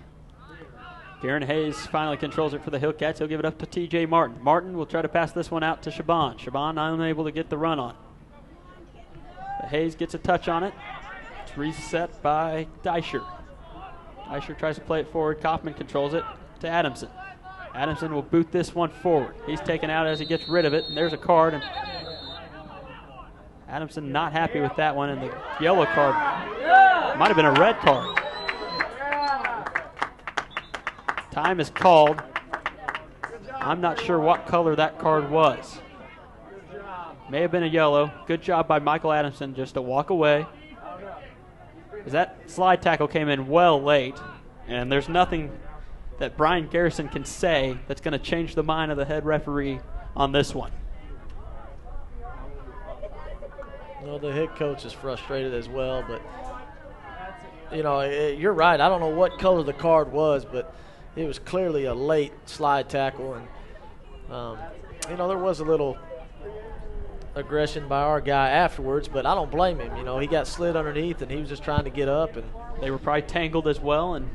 Garen Hayes finally controls it for the Hillcats. He'll give it up to T.J. Martin. Martin will try to pass this one out to Shaban. Shaban unable to get the run on. But Hayes gets a touch on it. It's reset by Deischer. Deischer tries to play it forward. Kaufman controls it to Adamson. Adamson will boot this one forward. He's taken out as he gets rid of it, and there's a card. And Adamson not happy with that one, and the yellow card might have been a red card. Time is called. I'm not sure what color that card was. May have been a yellow. Good job by Michael Adamson just to walk away. As that slide tackle came in well late, and there's nothing that Brian Garrison can say that's going to change the mind of the head referee on this one. Well, the head coach is frustrated as well, but, you're right. I don't know what color the card was, but it was clearly a late slide tackle. And, there was a little aggression by our guy afterwards, but I don't blame him. He got slid underneath, and he was just trying to get up. And they were probably tangled as well, and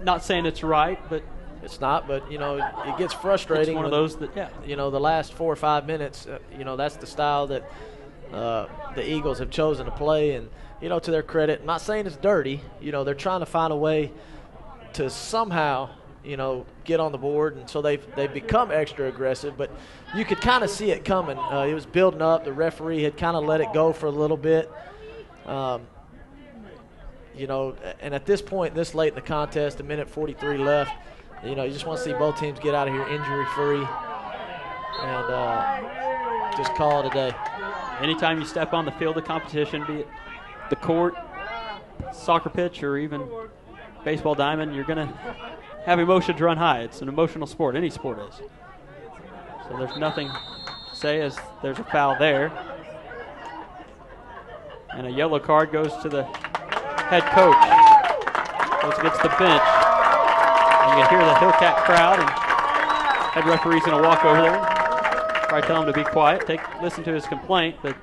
not saying it's right, but it's not. But it gets frustrating. It's one of those that, the last 4 or 5 minutes, that's the style that the Eagles have chosen to play. And to their credit, I'm not saying it's dirty. They're trying to find a way to somehow get on the board, and so they've become extra aggressive. But you could kind of see it coming. It was building up. The referee had kind of let it go for a little bit. you know, and at this point, this late in the contest, a minute 43 left, you know, you just want to see both teams get out of here injury-free and just call it a day. Anytime you step on the field of competition, be it the court, soccer pitch, or even baseball diamond, you're going to have emotions run high. It's an emotional sport. Any sport is. So there's nothing to say as there's a foul there. And a yellow card goes to the head coach. Goes against the bench. And you can hear the Hillcat crowd, and head referee's going to walk over there. Probably tell him to be quiet, listen to his complaint, but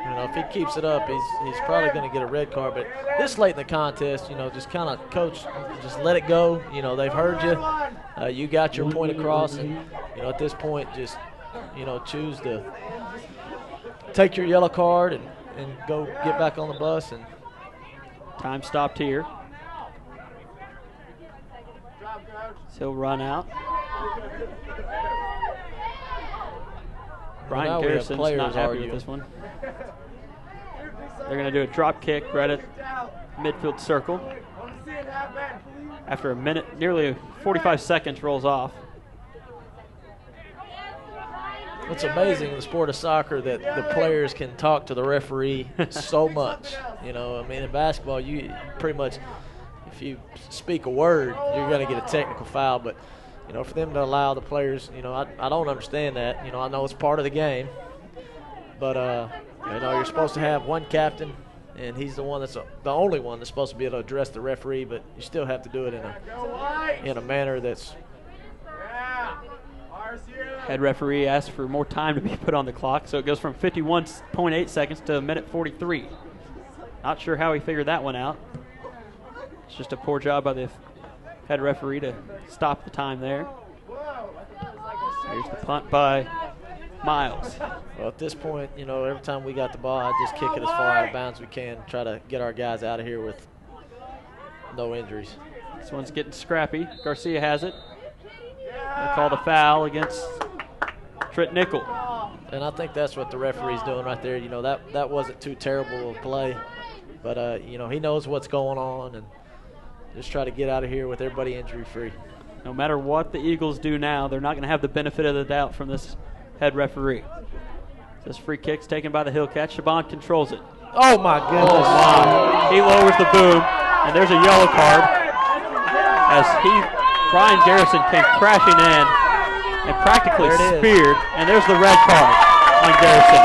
you know, if he keeps it up, he's probably going to get a red card. But this late in the contest, you know, just kind of, coach, just let it go. You know, they've heard you. You got your point across, and you know, at this point, just you know, choose to take your yellow card and go get back on the bus. And time stopped here. So he'll run out. Brian Garrison's not happy with this one. They're going to do a drop kick right at midfield circle. After a minute, nearly 45 seconds rolls off. It's amazing in the sport of soccer that the players can talk to the referee so much. You know, I mean, in basketball, you pretty much, if you speak a word, you're going to get a technical foul. But, you know, for them to allow the players, you know, I don't understand that. You know, I know it's part of the game. But, you know, you're supposed to have one captain, and he's the one that's the only one that's supposed to be able to address the referee. But you still have to do it in a manner that's. Head referee asked for more time to be put on the clock, so it goes from 51.8 seconds to a minute 43. Not sure how he figured that one out. It's just a poor job by the head referee to stop the time there. Here's the punt by Miles. Well, at this point, you know, every time we got the ball, I just kick it as far out of bounds as we can, try to get our guys out of here with no injuries. This one's getting scrappy. Garcia has it. They call the foul against Trent Nickel. And I think that's what the referee's doing right there. You know, that wasn't too terrible a play. But, you know, he knows what's going on, and just try to get out of here with everybody injury-free. No matter what the Eagles do now, they're not going to have the benefit of the doubt from this head referee. This free kick's taken by the Hillcat. Shaban controls it. Oh, my goodness. Oh, wow. He lowers the boom, and there's a yellow card as Brian Garrison came crashing in and practically speared, and there's the red card on Garrison.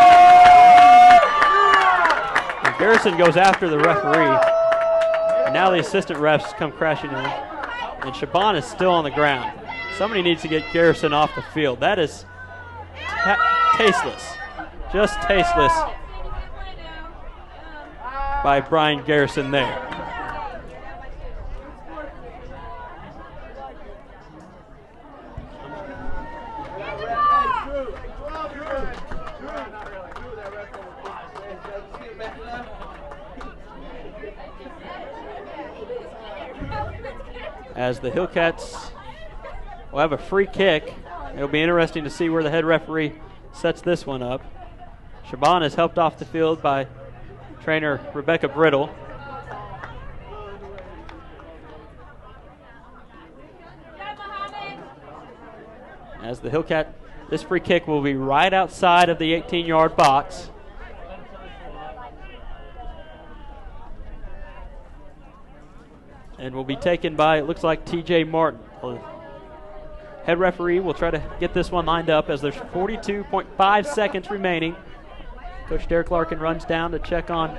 And Garrison goes after the referee, and now the assistant refs come crashing in, and Shaban is still on the ground. Somebody needs to get Garrison off the field. That is tasteless, just tasteless by Brian Garrison there. As the Hillcats will have a free kick. It'll be interesting to see where the head referee sets this one up. Shaban is helped off the field by trainer Rebecca Brittle. As the Hillcat, this free kick will be right outside of the 18-yard box. And will be taken by, it looks like, TJ Martin. Head referee will try to get this one lined up as there's 42.5 seconds remaining. Coach Derek Larkin runs down to check on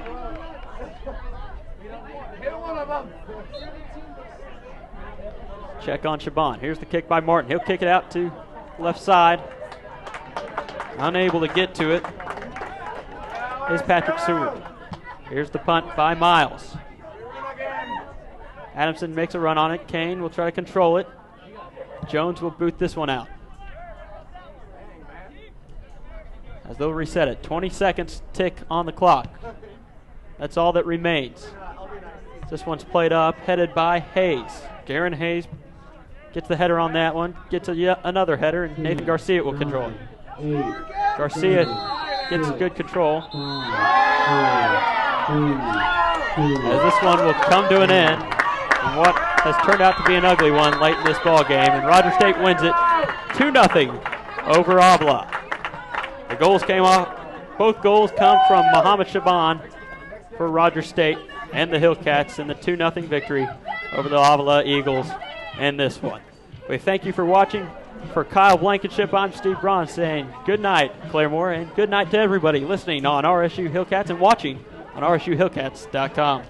Shaban. Here's the kick by Martin. He'll kick it out to left side. Unable to get to it is Patrick Seward. Here's the punt by Miles. Adamson makes a run on it. Kane will try to control it. Jones will boot this one out. As they'll reset it. 20 seconds tick on the clock. That's all that remains. This one's played up, headed by Hayes. Garen Hayes gets the header on that one. Gets another header, and Nathan Garcia will control it. Garcia gets good control. as this one will come to an end in what has turned out to be an ugly one late in this ball game, and Roger State wins it 2-0 over Avila. The goals came off. Both goals come from Mohammed Shaban for Roger State and the Hillcats in the 2-0 victory over the Avila Eagles in this one. We thank you for watching. For Kyle Blankenship, I'm Steve Braun saying good night, Claremore, and good night to everybody listening on RSU Hillcats and watching on RSUHillcats.com.